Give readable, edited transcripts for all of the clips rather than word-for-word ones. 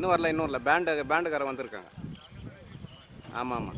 இன்னும் வரல. பேண்டுக்காரன் வந்திருக்காங்க. ஆமாம்.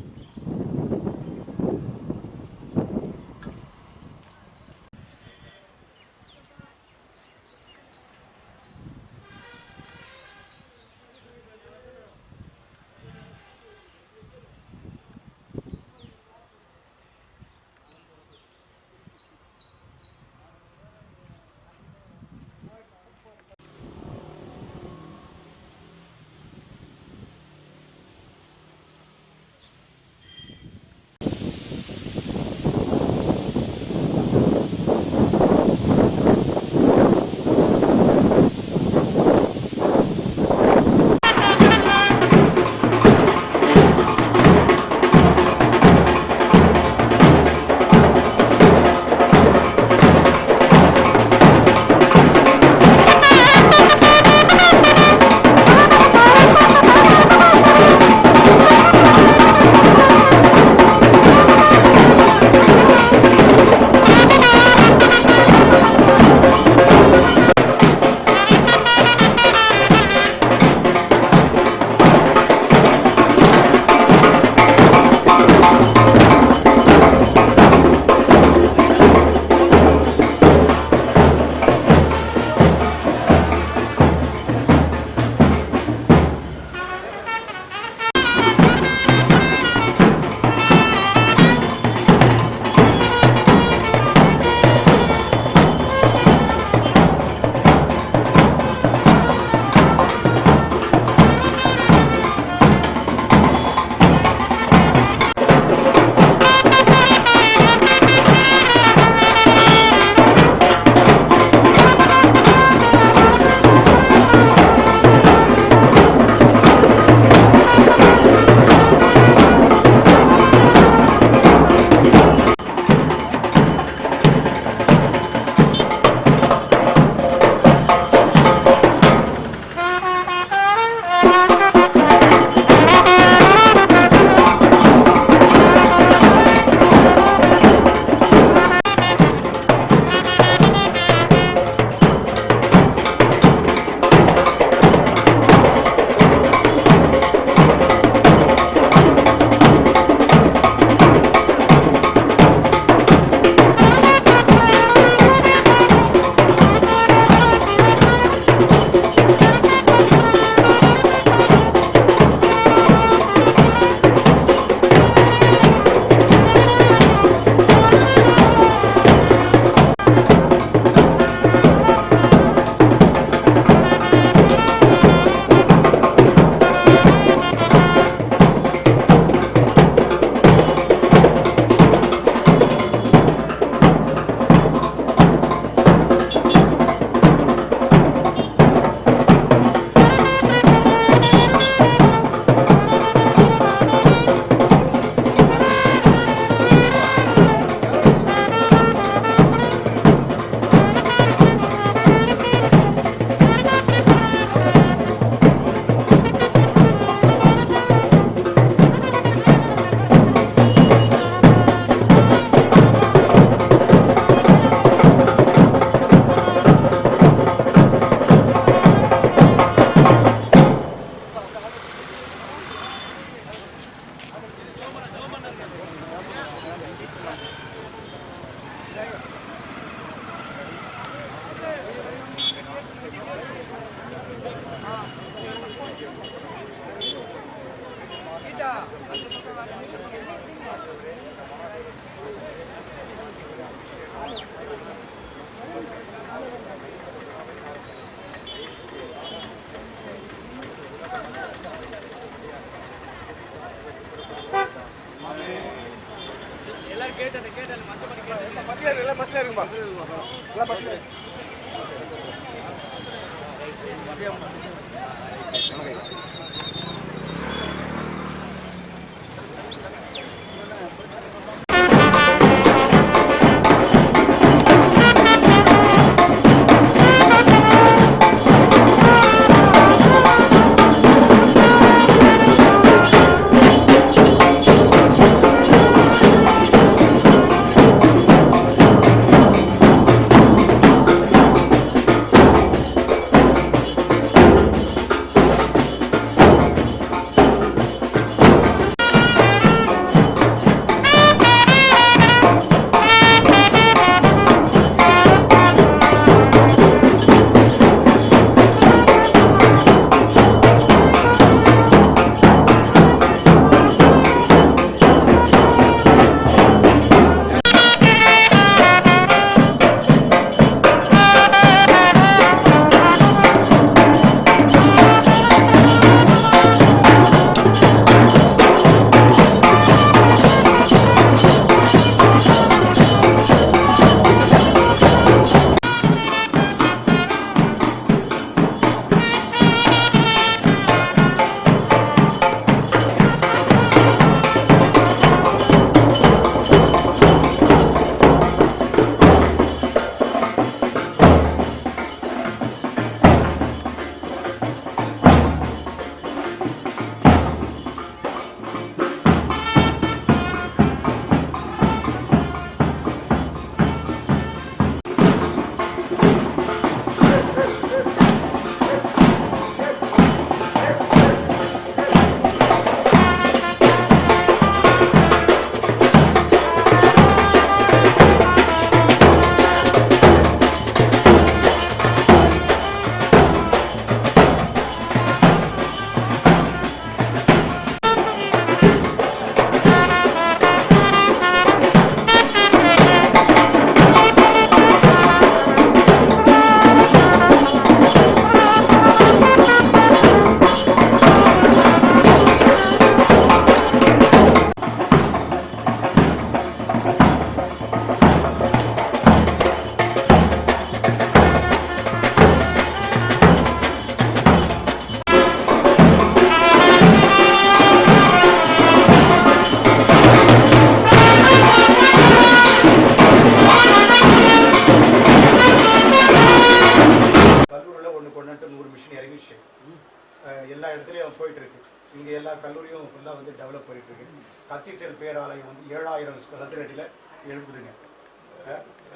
எல்லா கல்லூரியும் ஃபுல்லாக வந்து டெவலப் பண்ணிட்டு இருக்கு. கத்தீட்ரல் பேராலயம் வந்து 7000 சதுர அடியில் எழுப்புதுங்க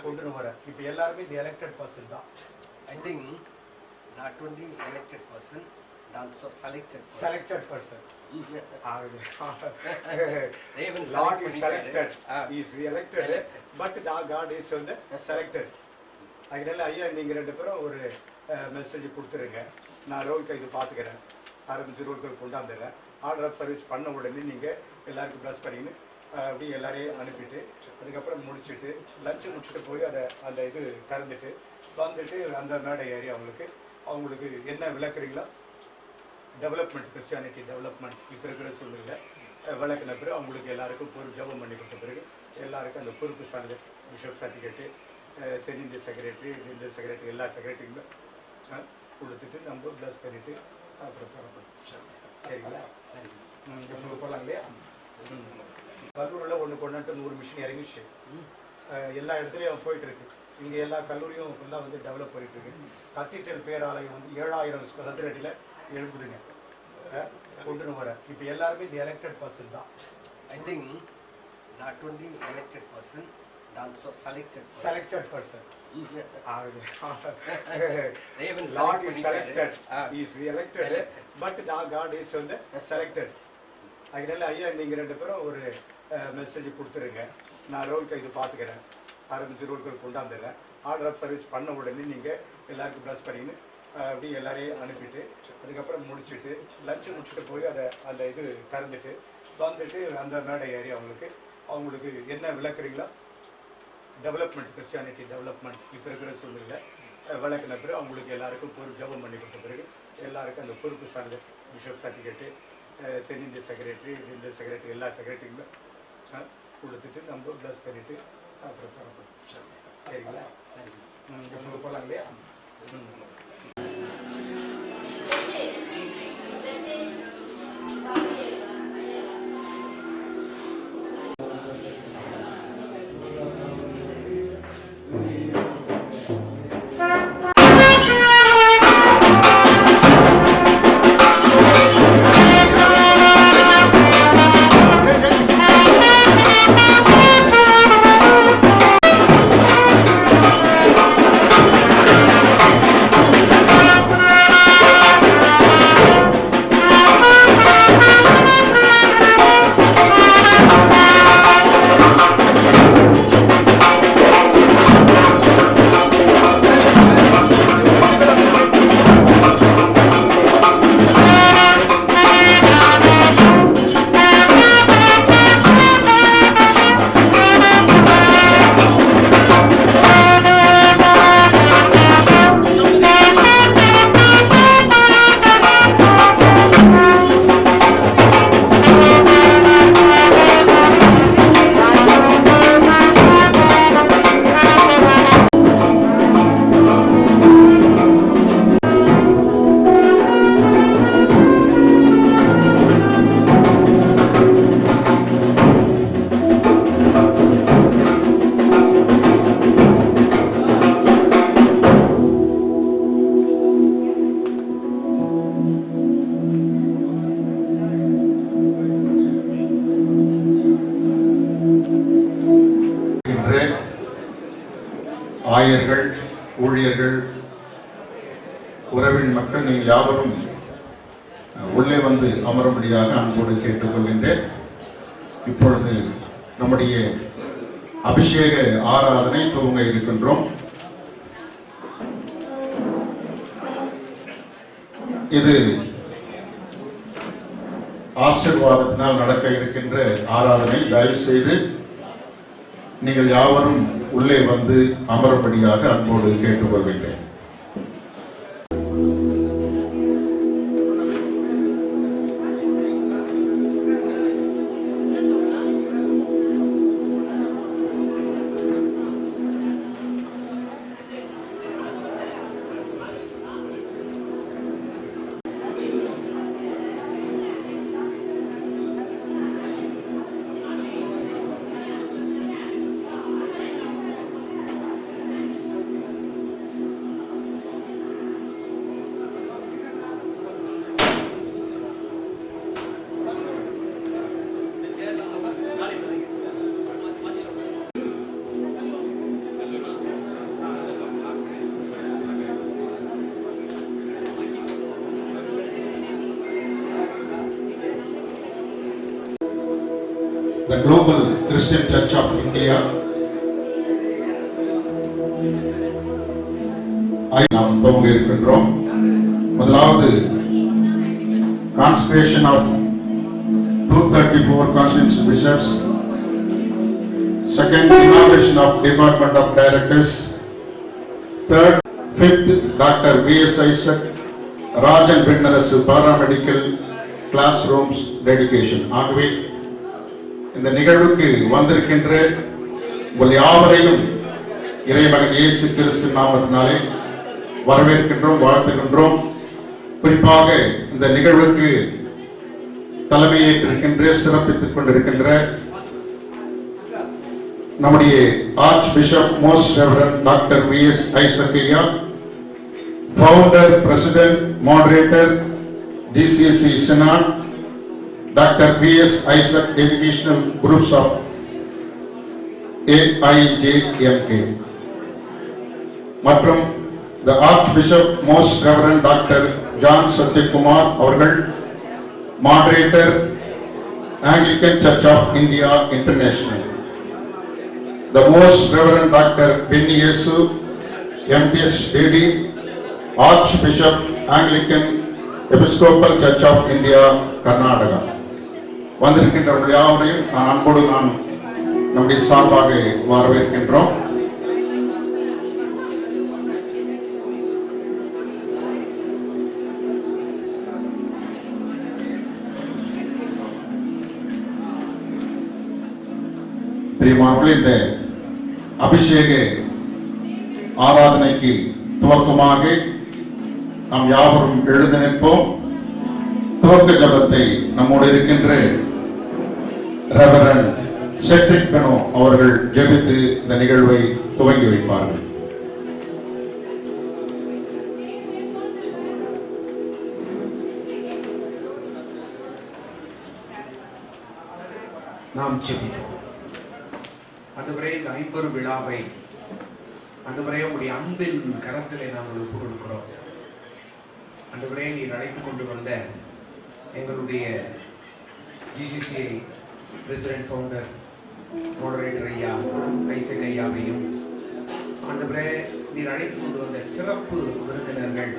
கொண்டு வர. இப்போ எல்லாருமே இந்த எலெக்டட் பர்சன் தான். I think not only elected person, but also selected person. Selected person. Even Lord is selected. He is elected. But God is selected. அதனால ஐயா நீங்கள் 2 பேரும் ஒரு மெசேஜ் கொடுத்துருங்க. நான் ரோல் இது பார்த்துக்கிறேன், ஆரம்பிச்சு ரோல்கள் கொண்டாந்துடுறேன். ஆர்டர் ஆஃப் சர்வீஸ் பண்ண உடனே நீங்கள் எல்லாருக்கும் ப்ளஸ் பண்ணின்னு அப்படி எல்லாரையும் அனுப்பிட்டு அதுக்கப்புறம் முடிச்சுட்டு லஞ்சு முடிச்சுட்டு போய் அந்த இது திறந்துட்டு வந்துட்டு அந்த மேடை ஏறி அவங்களுக்கு என்ன விளக்குறீங்களோ டெவலப்மெண்ட், கிறிஸ்டியானிட்டி டெவலப்மெண்ட் இப்போ இருக்கிற சூழ்நிலை விளக்குன பிறகு அவங்களுக்கு எல்லாருக்கும் பொறுப்பு ஜெபம் பண்ணி கொடுத்த பிறகு எல்லாருக்கும் அந்த பொறுப்பு சார்ந்த பிஷப் சர்டிஃபிகேட்டு, தென்னிந்திய செக்ரட்டரி, இந்திய செக்ரட்டரி, எல்லா செக்ரட்டரியுமே கொடுத்துட்டு நம்ம ப்ளஸ் பண்ணிவிட்டு அப்புறம் புறப்படும். சரிங்களா? சரி, போகலாம் இல்லையா? கல்லூரியில் ஒன்று கொண்டாட்டு 100 மிஷின் இறங்கிச்சு. எல்லா இடத்துலையும் போயிட்டு இருக்கு. இங்கே எல்லா கல்லூரியும் ஃபுல்லாக வந்து டெவலப் பண்ணிட்டு இருக்கு. கத்தீட்ரல் பேராலயம் வந்து 7000 சதுர அடியில் எழுப்புதுங்க கொண்டு வர. இப்போ எல்லாருமே இந்த எலெக்டட் பர்சன் தான். I think not only elected person, but also selected person. Selected person. Even Lord is selected. He is elected. But God is selected. அதனால ஐயா நீங்கள் 2 பேரும் ஒரு மெசேஜ் கொடுத்துருங்க. நான் ரோல் இது பார்த்துக்கிறேன், ஆரம்பிச்சு ரோல்கள் கொண்டாந்துடுறேன். ஆர்டர் ஆஃப் சர்வீஸ் பண்ண உடனே நீங்கள் எல்லாருக்கும் ப்ளஸ் பண்ணின்னு அப்படி எல்லாரையும் அனுப்பிட்டு அதுக்கப்புறம் முடிச்சுட்டு லஞ்சு முடிச்சுட்டு போய் அந்த இது திறந்துட்டு வந்துட்டு அந்த மேடை ஏறி அவங்களுக்கு என்ன விளக்குறீங்களோ டெவலப்மெண்ட், கிறிஸ்டியானிட்டி டெவலப்மெண்ட் இப்போ இருக்கிற சூழ்நிலை விளக்குன பிறகு அவங்களுக்கு எல்லாருக்கும் பொறுப்பு ஜெபம் பண்ணி கொடுத்த பிறகு எல்லாருக்கும் அந்த பொறுப்பு சார்ந்த பிஷப் சர்டிஃபிகேட்டு, தென்னிந்திய செக்ரட்டரி, இந்திய செக்ரட்டரி, எல்லா செக்ரட்டரியுமே கொடுத்துட்டு நம்ம ப்ளஸ் பண்ணிவிட்டு அப்புறம் புறப்படும். சரிங்களா? சரி, போகலாம் இல்லையா? ஆயர்கள், ஊழியர்கள், உறவின் மக்கள் நீங்கள் யாவரும் உள்ளே வந்து அமரும்படியாக அன்போடு கேட்டுக்கொள்கின்றேன். இப்பொழுது நம்முடைய அபிஷேக ஆராதனை துவங்க இருக்கின்றோம். இது ஆசீர்வாதத்தினால் நடக்க இருக்கின்ற ஆராதனை. தயவு செய்து நீங்கள் யாவரும் உள்ளே வந்து அமரும்படியாக அன்போடு கேட்டுக்கொள்கின்றேன். the Global Christian Church of India. நாம் துவங்க இருக்கின்றோம். முதலாவது consecration of 234 conscientious bishops. Second, inauguration of Department of Directors. Third, fifth, Dr. V.S. Isaac Rajan Vinnarasu Paramedical Classrooms Dedication. ஆகவே இந்த நிகழ்வுக்கு வந்திருக்கின்ற உங்கள் யாவரையும் இறைமகன் இயேசு கிறிஸ்து நாமத்தினாலே வரவேற்கின்றோம், வாழ்த்துகின்றோம். குறிப்பாக இந்த நிகழ்வுக்கு தலைமையேற்றிருக்கின்ற, சிறப்பித்துக் கொண்டிருக்கின்ற நம்முடைய archbishop most reverend doctor V.S. Isaac ஐயா, founder, president, moderator GCSE Synod, doctor V.S. Isaac educational groups of AIJMK, மற்றும் the Archbishop Most Reverend Dr. John Satyakumar அவர்கள், moderator Anglican Church of India International, the Most Reverend Dr. Benny Yesu MPhD, Archbishop Anglican Episcopal Church of India Karnataka. வந்திருக்கின்றவர்கள் யாவரையும் அன்போடு நம்முடைய சார்பாக வரவேற்கின்றோம். பிரியமானவர்களே, இந்த அபிஷேக ஆராதனைக்கு துவக்கமாக நாம் யாவரும் எழுந்து நிற்போம். துவக்க ஜபத்தை நம்மோடு இருக்கின்ற ரெவரண்ட் செட்ரிக் பெனோ அவர்கள் ஜெபித்து இந்த நிகழ்வை துவங்கி வைப்பார்கள். நாம் ஜெபிப்போம். ஆண்டவரே, இந்த ஐம்பெரும் விழாவை ஆண்டவரே உம்முடைய அன்பின் கரத்திலே நாங்கள் ஒப்புக் கொடுக்கிறோம். ஆண்டவரே, நீர் அழைத்துக் கொண்டு வந்த எங்களுடைய GCCA பிரசிடென்ட், ஃபவுண்டர், மாடரேட்டர் ஐயா ஐசக் ஐயாவையும், ஆண்டவரே நீர் அழைத்துக் கொண்டு வந்த சிறப்பு விருந்தினர்கள்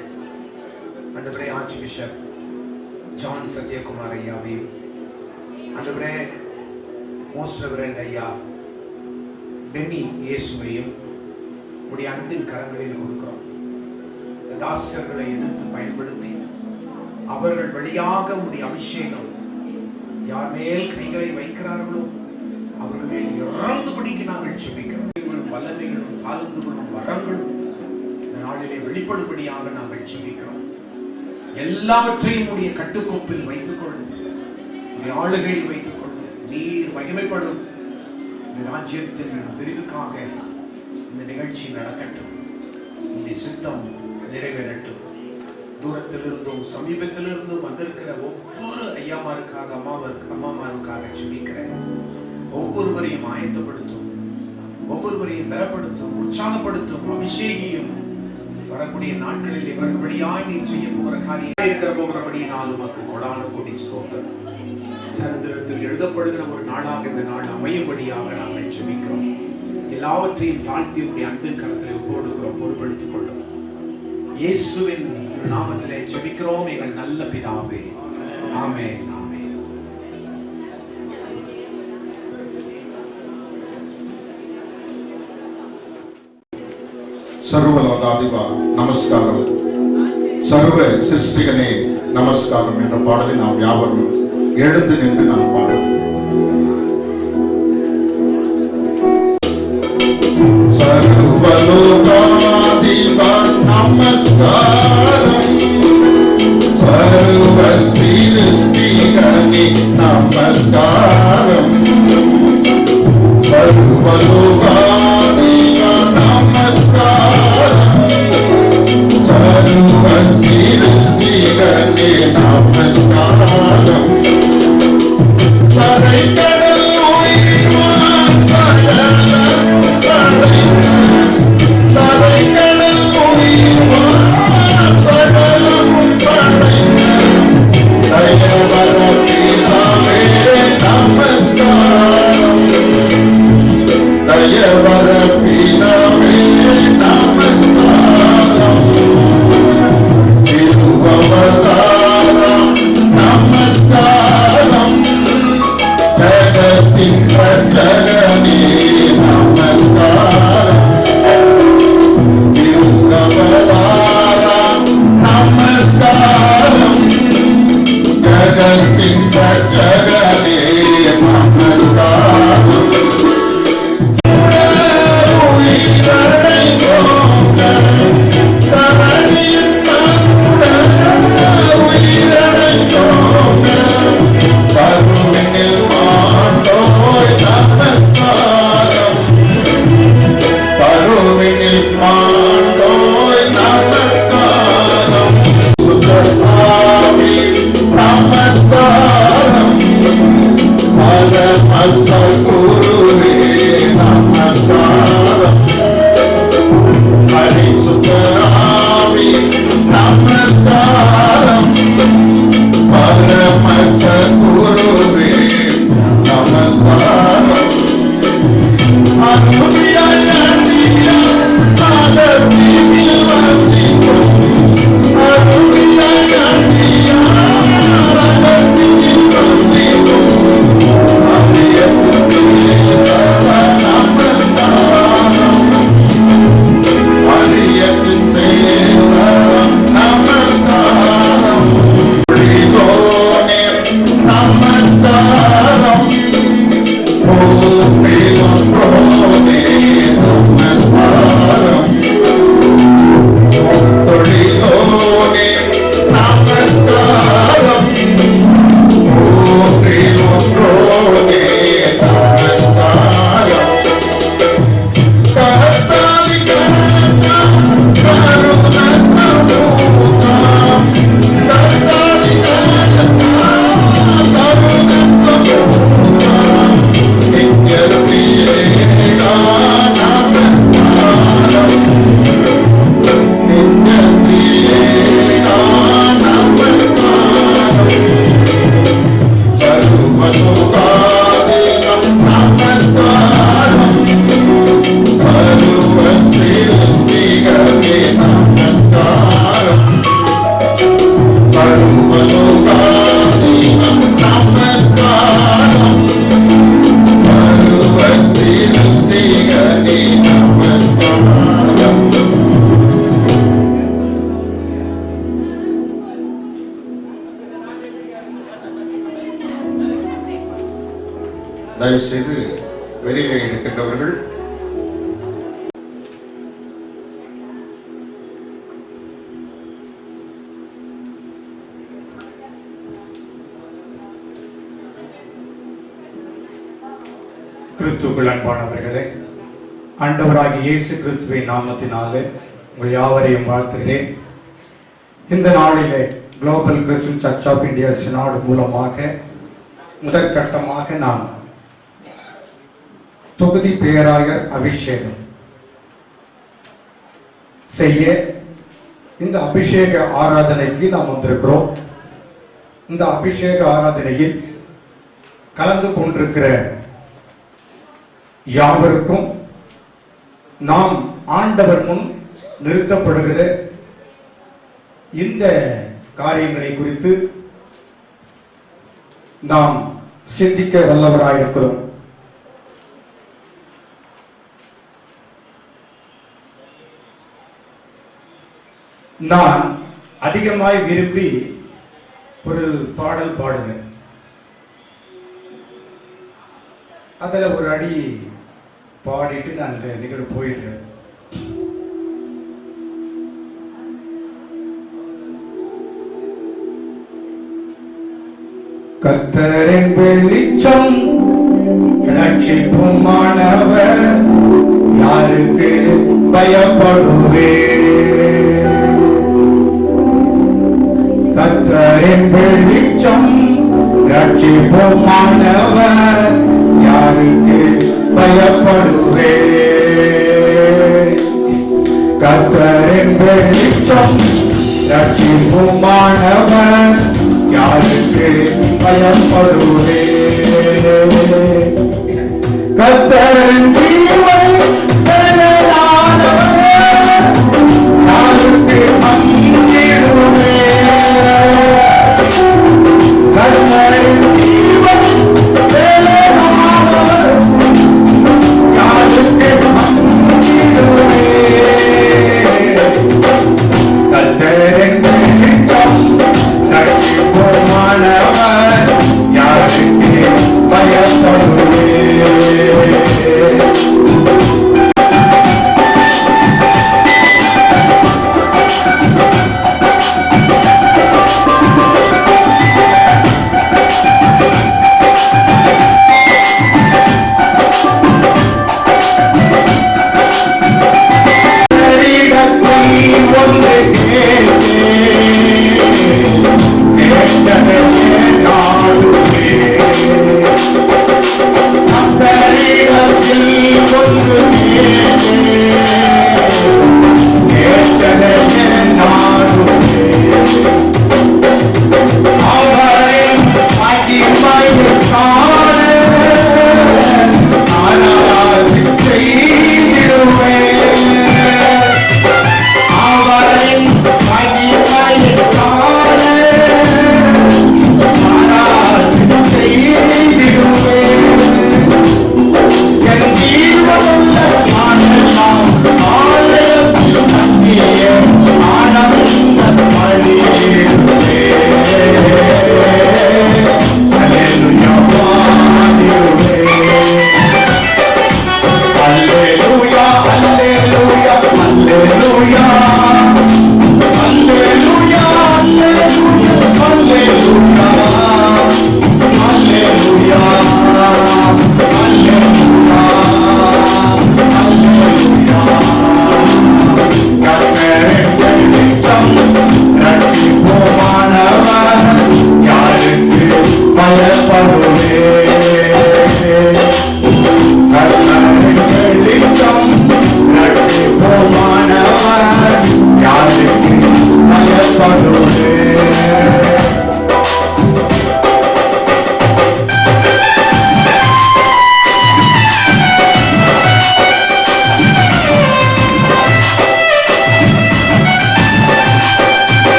ஆண்டவரே ஆர்ச் பிஷப் ஜான் சத்யகுமார் ஐயாவையும், ஆண்டவரே மோஸ்ட் ரெவரண்ட் ஐயா பென்னி இயேசுவையும் உடைய அன்பின் கரங்களில் கொடுக்கிறோம். தாசர்களை எடுத்து பயன்படுத்தி அவர்கள் வழியாக உடைய அபிஷேகம் யார் மேல் கைகளை வைக்கிறார்களோ அவர்கள் மேல் இறங்கும்படிக்கு நாங்கள் ஜெபிக்கிறோம். வல்லமைகளும் தாழ்ந்துகளும் வரங்களும் இந்த நாளிலே வெளிப்படும்படியாக நாங்கள் ஜெபிக்கிறோம். எல்லாவற்றையும் உடைய கட்டுக்கோப்பில் வைத்துக் கொள்ளும், உடைய ஆளுகையில் வைத்துக் கொள்ளும். நீர் மகிமைப்படும் இந்த ராஜ்யத்தின் பிரிவுக்காக இந்த நிகழ்ச்சி நடக்கட்டும். இந்த சித்தம் நிறைவேறட்டும். தூரத்திலிருந்தும் சமீபத்திலிருந்தும் வந்திருக்கிற ஒவ்வொரு ஐயாமாருக்காக, அம்மாமாருக்காக ஜெபிக்கிறேன். ஒவ்வொருவரையும் ஆயத்தப்படுத்தும், ஒவ்வொருவரையும் பலப்படுத்தும், உற்சாகப்படுத்தும், அபிஷேகியும். வரக்கூடிய நாட்களில் இவர்கள் வழியாய் நீ செய்ய போகிற காரியம் இருக்கிற போகிறபடியினால் உமக்கு கொடான கோடி ஸ்தோத்திரம். சரித்திரத்தில் எழுதப்படுகிற ஒரு நாளாக இந்த நாள் அமையும்படியாக நாங்கள் ஜெபிக்கிறோம். எல்லாவற்றையும் தாழ்த்தி உடைய அன்பின் கரத்திலே ஒப்புக்கொடுக்கிறோம். பொறுப்படுத்திக் கொள்ளும் இயேசுவின் நாமத்திலே ஜெபிக்கிறோம் எங்கள் நல்ல பிதாவே, ஆமென். ஆமென். சர்வலோகாதிபா நமஸ்காரம், சர்வ சிருஷ்டிகனே நமஸ்காரம் என்ற பாடலை நாம் யாவரும் எழுந்து நின்று நாம் பாடுவோம். சர்வலோகாதிபா நமஸ்காரம், சர்வ சிருஷ்டிகனே நமஸ்காரம், சர்வலோகாதிபா நமஸ்காரம், சர்வ சிருஷ்டிகனே நமஸ்காரம். தரை கடல் உயிர்வான் சகலம் படைத்தான், தரை கடல் உயிர்வான் சகலமும் படைத்தான். தயவர பிதாவே நமஸ்காரம். தயவு செய்து வெளியிலே இருக்கின்றவர்கள் கிறிஸ்துவுக்குள் அன்பானவர்களே, ஆண்டவராகிய இயேசு கிறிஸ்துவின் நாமத்தினாலே உங்கள் யாவரையும் வாழ்த்துகிறேன். இந்த நாளிலே global Christian church of India synod மூலமாக முதற்கட்டமாக நான் தொகுதி பேராயர் அபிஷேகம் செய்ய இந்த அபிஷேக ஆராதனைக்கு நாம் வந்திருக்கிறோம். இந்த அபிஷேக ஆராதனையில் கலந்து கொண்டிருக்கிற யாவருக்கும் நாம் ஆண்டவர் முன் நிறுத்தப்படுகிற இந்த காரியங்களை குறித்து நாம் சிந்திக்க வல்லவராயிருக்கிறோம். நான் அதிகமாய் விரும்பி ஒரு பாடல் பாடுவேன். அதுல ஒரு அடி பாடிட்டு நான் இந்த நிகழ்வு போயிடுறேன். கர்த்தரின் வெளிச்சம் ரட்சிப்புமானவர், யாருக்கு பயப்படுவே? கர்த்தரின் வெளிச்சம் ரட்சிப்புமானவர், யாருக்கு பயப்படுவே? கர்த்தரின் வெளிச்சம் ரட்சிப்புமானவர், யாருக்கு பயப்படுவே? கர்த்தரின் தீமை மேலானவர், யாருக்கு அஞ்சிடுவே? கர்த்தரின் தீமை மேலானவர், யாருக்கு அஞ்சிடுவே? கர்த்தரின் வெளிச்சம் ரட்சிப்புமானவர், யாருக்கு பயப்படுவே?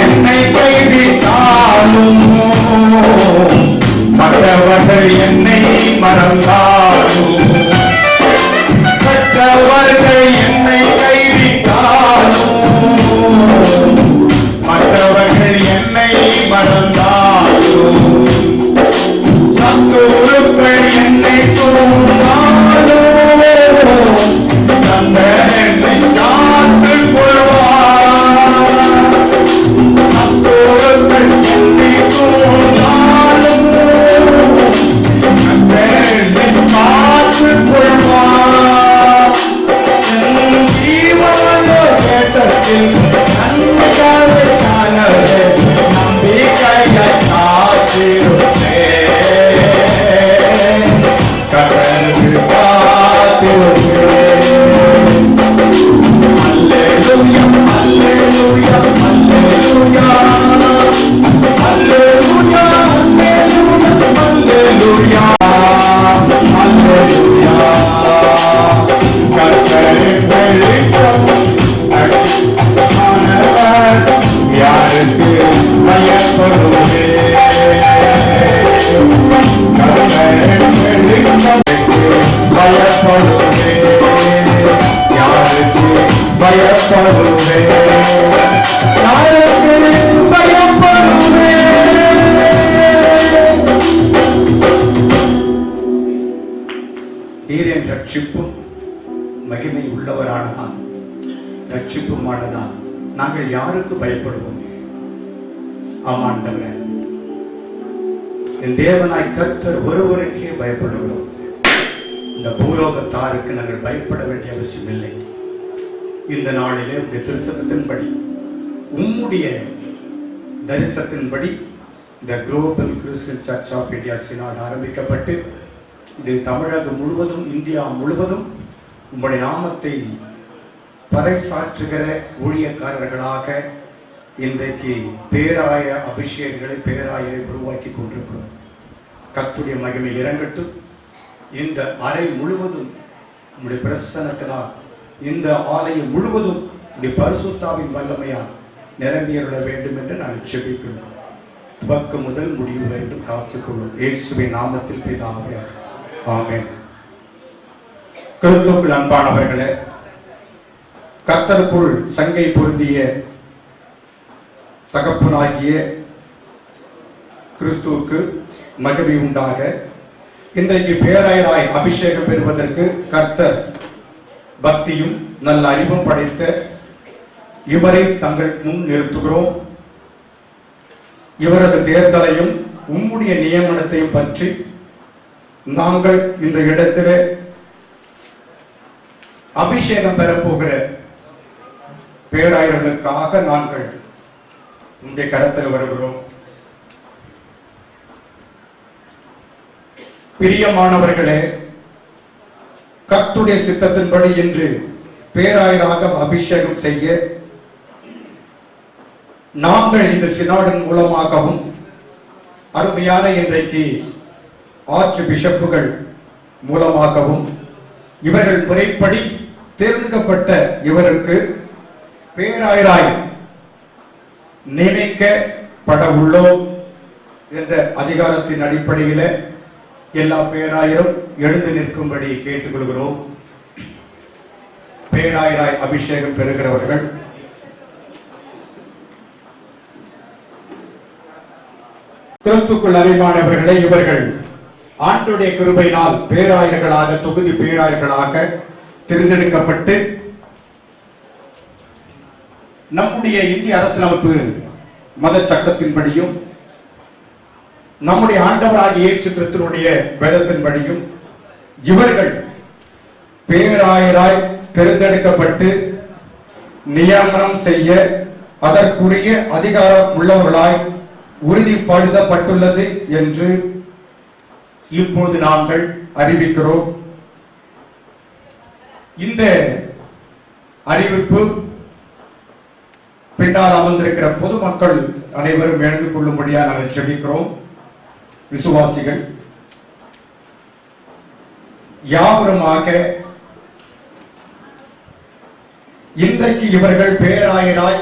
என்னை கைவிட்டாலும் பயப்படுவே பயப்படுவே யாருக்கு பயப்படுவே யாருக்கு பயப்படுவே நீரின் ரட்சிப்பும் மகிமை உள்ளவரானதான் ரட்சிப்புமானதான் நாங்கள் யாருக்கு பயப்படுவோம்? ஆமாண்டவரே, என் தேவனாய் கர்த்தர் ஒருவருக்கே பயப்படுகிறோம். இந்த பூலோகத்தாருக்கு நாங்கள் பயப்பட வேண்டிய அவசியம் இல்லை. இந்த நாளிலே உடைய திருச்சபத்தின்படி உம்முடைய தரிசனத்தின்படி இந்த global Christian church of India synod ஆரம்பிக்கப்பட்டு இது தமிழகம் முழுவதும் இந்தியா முழுவதும் உம்முடைய நாமத்தை பறைசாற்றுகிற ஊழியக்காரர்களாக இன்றைக்கு பேராய அபிஷேகங்களை பேராயரை உருவாக்கி கொண்டிருக்கிறோம். கர்த்தருடைய மகிமை இறங்கட்டும். இந்த அறை முழுவதும் உம்முடைய பிரசன்னத்தினால் இந்த ஆலயம் முழுவதும் உம்முடைய பரிசுத்தாவின் வல்லமையால் நிரம்பியருள வேண்டும் என்று நாங்கள் செபிக்கிறோம். துவக்கம் முதல் முடிவு வரை காத்துக்கொள்ளும் இயேசுவின் நாமத்தில் பிதாவே ஆமென். கிறிஸ்துவுக்குள் அன்பானவர்களே, கர்த்தருக்குள் சங்கை பொருந்திய தகப்பனாகிய கிறிஸ்துவுக்கு மகிமை உண்டாக. இன்றைக்கு பேராயராய் அபிஷேகம் பெறுவதற்கு கர்த்தர் பக்தியும் நல்ல அறிவும் படைத்த இவரை தங்கள் முன் நிறுத்துகிறோம். இவரது தேர்தலையும் உம்முடைய நியமனத்தையும் பற்றி நாங்கள் இந்த இடத்திலே அபிஷேகம் பெறப்போகிற பேராயர்களுக்காக நாங்கள் உங்களுடைய கரத்தில் வருகிறோம். பிரியமானவர்களே, கர்த்தருடைய சித்தத்தின்படி இன்று பேராயராக அபிஷேகம் செய்ய நாங்கள் இந்த சினாடின் மூலமாகவும் அருமையான இன்றைக்கு ஆர்ச் பிஷப்புகள் மூலமாகவும் இவர்கள் முறைப்படி தேர்ந்தெடுக்கப்பட்ட இவருக்கு பேராயராய் நியமிக்கப்பட உள்ளோம் என்ற அதிகாரத்தின் அடிப்படையில் எல்லா பேராயரும் எழுந்து நிற்கும்படி கேட்டுக்கொள்கிறோம். பேராயராய் அபிஷேகம் பெறுகிறவர்கள் கிறிஸ்துவுக்குள் அறிவானவர்களை இவர்கள் ஆண்டுடைய கிருபையினால் பேராயர்களாக தொகுதி பேராயர்களாக தேர்ந்தெடுக்கப்பட்டு நம்முடைய இந்திய அரசியலமைப்பு மத சட்டத்தின்படியும் நம்முடைய ஆண்டவராகிய இயேசு கிறிஸ்துவினுடைய வேதத்தின்படியும் இவர்கள் பேராயராய் தேர்ந்தெடுக்கப்பட்டு நியமனம் செய்ய அதற்குரிய அதிகாரம் உள்ளவர்களாய் உறுதிப்படுத்தப்பட்டுள்ளது என்று இப்போது நாங்கள் அறிவிக்கிறோம். இந்த அறிவிப்பு பின்னால் அமர்ந்திருக்கிற பொதுமக்கள் அனைவரும் எழுந்து கொள்ளும்படியாக நாங்கள் ஜெபிக்கிறோம். விசுவாசிகள் யாவருமாக இன்றைக்கு இவர்கள் பேராயராய்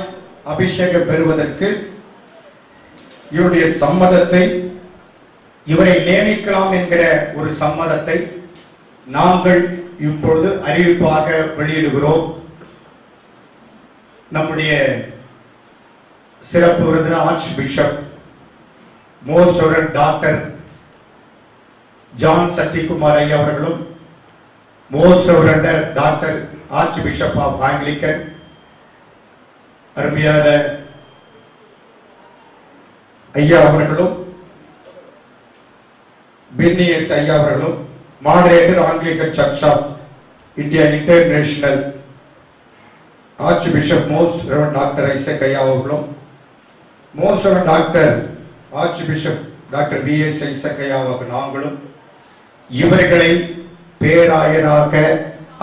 அபிஷேகம் பெறுவதற்கு இவருடைய சம்மதத்தை, இவரை நியமிக்கலாம் என்கிற ஒரு சம்மதத்தை நாங்கள் இப்பொழுது அறிவிப்பாக வெளியிடுகிறோம். நம்முடைய சிறப்பு விருந்தினர் archbishop most doctor John Sathikumar ஐயா அவர்களும், most doctor archbishop of Anglican அருமையான ஐயா அவர்களும், பின்னிஎஸ் ஐயா அவர்களும், moderator Anglican church of India international archbishop most doctor Isaac ஐயா அவர்களும், most doctor archbishop doctor PS Isaac ஐயா அவர்கள் நாங்களும் இவர்களை பேராயராக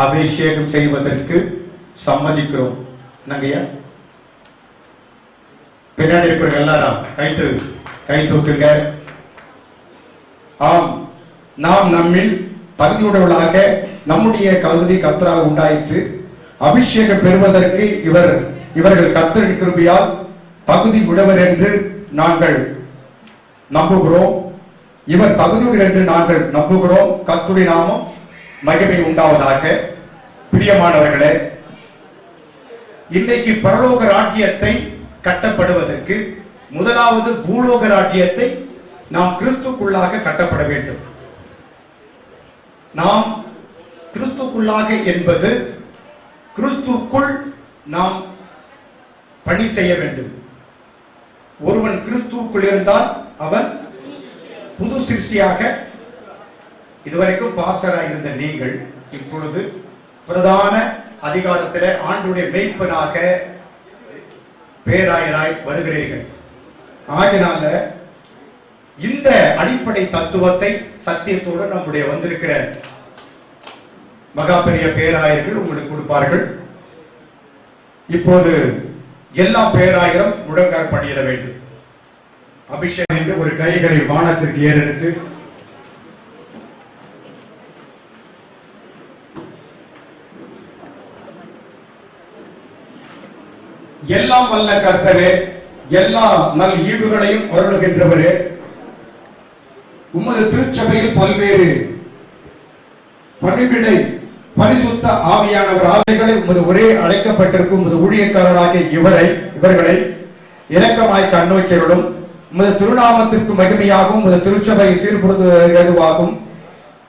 அபிஷேகம் செய்வதற்கு சம்மதிக்கிறோம். என்னங்கய்யா, பின்னாடி இருக்கிற எல்லாரும் கை தூக்குங்க. ஆம், நாம் நம்மில் தகுதியுடையவர்களாக நம்முடைய கருதி கர்த்தராக உண்டாயிற்று. அபிஷேகம் பெறுவதற்கு இவர்கள் கர்த்தரின் கிருபையால் தகுதி உடையவர் என்று நாங்கள் நம்புகிறோம். இவர் தகுதியுடன் என்று நாங்கள் நம்புகிறோம். கர்த்தருடைய நாமம் மகிமை உண்டாவதாக. பிரியமானவர்களே, இன்றைக்கு பரலோக ராஜ்யத்தை கட்டப்படுவதற்கு முதலாவது பூலோக ராஜ்யத்தை நாம் கிறிஸ்துக்குள்ளாக கட்டப்பட வேண்டும். நாம் கிறிஸ்துக்குள்ளாக என்பது கிறிஸ்துக்குள் நாம் பணி செய்ய வேண்டும். ஒருவன் கிறிஸ்துக்குள் இருந்தால் அவன் புது சிருஷ்டியாக, இதுவரைக்கும் பாஸ்டராக இருந்த நீங்கள் இப்பொழுது பிரதான அதிகாரத்தில் ஆண்டுடைய மெய்ப்பனாக பேராயராய் வருகிறீர்கள். ஆகினால இந்த அடிப்படை தத்துவத்தை சத்தியத்தோடு நம்முடைய வந்திருக்கிற மகா பெரிய பேராயர்கள் உங்களுக்கு கொடுப்பார்கள். இப்போது எல்லா பேராயரும் முழங்கால் படியிட வேண்டும். அபிஷேகம் என்று ஒரு கைகளை வானத்திற்கு ஏறெடுத்து எல்லாம் வல்ல கர்த்தரே, எல்லா நல் ஈவுகளையும் அருளுகின்றவரே, உமது திருச்சபையில் பல்வேறு பணிவிடை பரிசுத்த ஆவியானவர் ஆவிகளை உமது ஒரே அழைக்கப்பட்டிருக்கும் உமது ஊழியக்காரராகிய இவர்களை இரக்கமாய் கண்ணோக்கியருளும். உமது திருநாமத்திற்கு மகிமையாகவும் உமது திருச்சபையை சீர்படுத்துவதுவாகும்.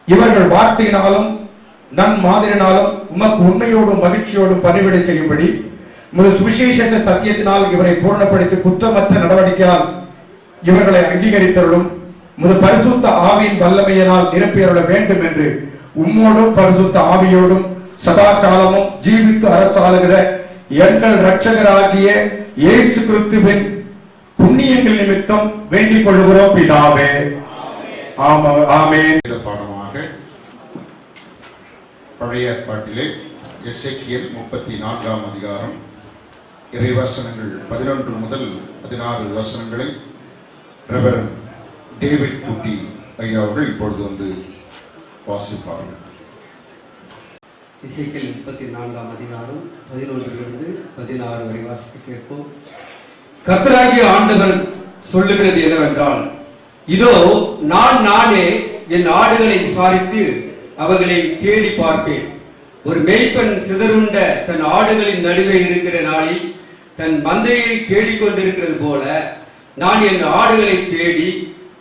இவர்கள் வார்த்தையினாலும் நன் மாதிரினாலும் உமக்கு உண்மையோடும் மகிழ்ச்சியோடும் பணிவிடை செய்யும்படி உமது சுவிசேஷ சத்தியத்தினால் இவரை பூர்ணப்படுத்தி குற்றமற்ற நடவடிக்கையால் இவர்களை அங்கீகரித்தருளும். உமது பரிசுத்த ஆவியின் வல்லமையினால் நிரப்பியருள வேண்டும் என்று உம்மோடும் பரிசுத்த ஆவியோடும் சதா காலமும் ஜீவித்து அரசாளுகிற எங்கள் இரட்சகராகிய இயேசு கிறிஸ்துவின் புண்ணியங்கள் நிமித்தம் வேண்டிக் கொள்கிறோம் பிதாவே. ஆமென். பாடமாக பழைய ஏற்பாட்டிலே எசேக்கியேல் 34ஆம் அதிகாரம் இறைவசனங்கள் 11 முதல் 16 வசனங்களை ரெவரண்ட் டேவிட் குட்டி ஐயா அவர்கள் இப்பொழுது வந்து வாசிப்பார்கள். எசேக்கியேல் 34ஆம் அதிகாரம் 11 16 வரை வாசித்து கேட்போம். கர்த்தராகிய ஆண்டவர் சொல்லுகிறது என்னவென்றால், இதோ நானே என் ஆடுகளை விசாரித்து அவைகளை தேடி பார்ப்பேன். ஒரு மேய்ப்பன் சிதறுண்ட தன் ஆடுகளின் நடுவே இருக்கிற நாளில் தன் மந்தையை தேடிக்கொண்டிருக்கிறது போல நான் என் ஆடுகளை தேடி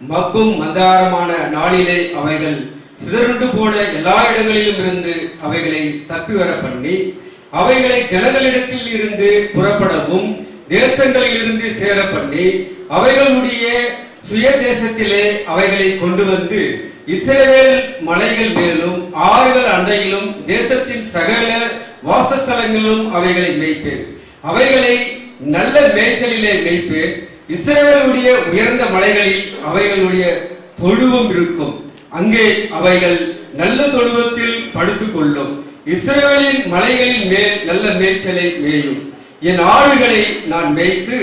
மப்பும் மந்தாரமான நாளிலே அவைகள் சிதறுண்டு போன எல்லா இடங்களிலும் இருந்து அவைகளை தப்பி வர பண்ணி அவைகளை ஜனங்களிடத்தில் இருந்து புறப்படவும் தேசங்களில் இருந்து சேர பண்ணி அவைகளுடைய சுய தேசத்திலே அவைகளை கொண்டு வந்து இஸ்ரவேல் மலைகள் மேலும் ஆறுகள் அண்டையிலும் தேசத்தின் சகல வாசஸ்தலங்களிலும் அவைகளை மேய்ப்பேன். அவைகளை நல்ல மேய்ச்சலிலே மேய்ப்பேன். இஸ்ரவேலுடைய உயர்ந்த மலைகளில் அவைகளுடைய தொழுவம் இருக்கும். அங்கே அவைகள் நல்ல தொழுவத்தில் படுத்துக் கொள்ளும். இஸ்ரவேலின் மலைகளின் மேல் நல்ல மேய்ச்சலை மேயும். என் ஆடுகளை நான் மேய்த்து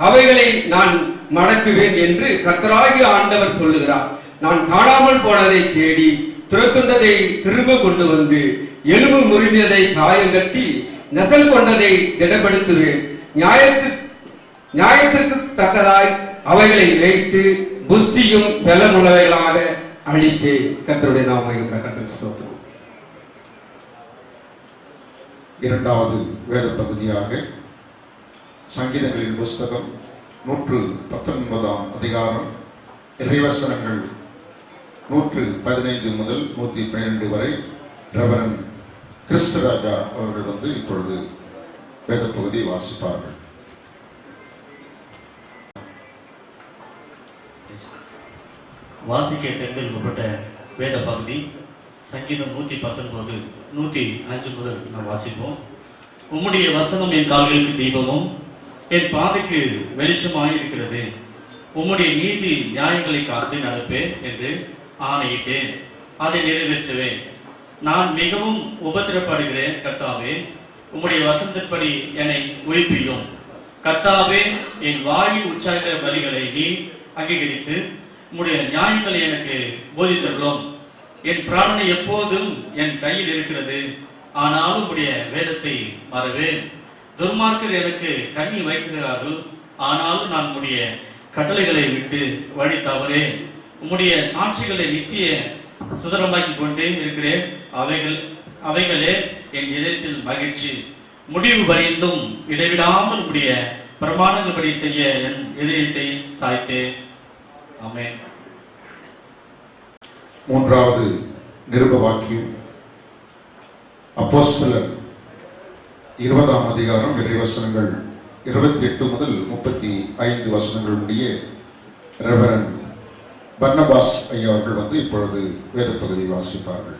அவைகளை நான் மடக்குவேன் என்று கர்த்தராகிய ஆண்டவர் சொல்லுகிறார். நான் காணாமல் போனதை தேடி துரத்துண்டதை திரும்ப கொண்டு வந்து எலும்பு முறிந்ததை காயங்கட்டி நெசல் கொண்டதை திடப்படுத்துவேன். நியாயத்திற்கு தக்கதாய் அவைகளை வைத்து புஷ்டியும் பலமுள்ளவைகளாக அழித்தேன். கர்த்தருடைய நாமம் கர்த்தர் ஸ்தோத்திரம். இரண்டாவது வேத பகுதியாக சங்கீதங்களின் புஸ்தகம் 119ஆம் அதிகாரம் இறைவசனங்கள் 115 முதல் 112 வரை ரெவரண்ட் கிறிஸ்துராஜா அவர்கள் வந்து இப்பொழுது வேத பகுதியை வாசிப்பார்கள். வாசிக்க தேர்ந்தெடுக்கப்பட்ட வேத பகுதி சங்கீதம் 119 105 முதல் நாம் வாசிப்போம். உம்முடைய வசனம் என் கால்களுக்கு தீபமும் என் பாதைக்கு வெளிச்சமாயிருக்கிறது. உம்முடைய நீதி நியாயங்களை காத்து நடப்பேன் என்று ஆணையிட்டேன், அதை நிறைவேற்றுவேன். நான் மிகவும் உபத்திரப்படுகிறேன். கர்த்தாவே, உம்முடைய வசனத்தின்படி என்னை உயிர்ப்பியும். கர்த்தாவே, என் வாயில் உற்சாக பலிகளை நீ அங்கீகரித்து உம்முடைய நியாயங்களை எனக்கு போதித்தருளும். என் பிராணனை எப்போதும் என் கையில் இருக்கிறது, ஆனாலும் உம்முடைய வேதத்தை மறவேன். துர்மார்க்கர் எனக்கு கண்ணி வைக்கிறார்கள், ஆனாலும் நான் உம்முடைய கட்டளைகளை விட்டு வழி தவறே உம்முடைய சாட்சிகளை நித்திய சுதரமாக்கி கொண்டே இருக்கிறேன். அவைகளே என் இதயத்தில் மகிழ்ச்சி. முடிவு வரைந்தும் இடைவிடாமல் உடைய பிரமாணங்கள்படி செய்ய என் இதயத்தை சாய்த்தேன். ஆமென். மூன்றாவது நிருப வாக்கியம் அப்போஸ்தலர் 20ஆம் அதிகாரம் இறைவசனங்கள் 28 முதல் 35 வசனங்கள் முடிய ரெவரண்ட் பர்னபாஸ் ஐயா அவர்கள் இப்பொழுது வேத பகுதியை வாசிப்பார்கள்.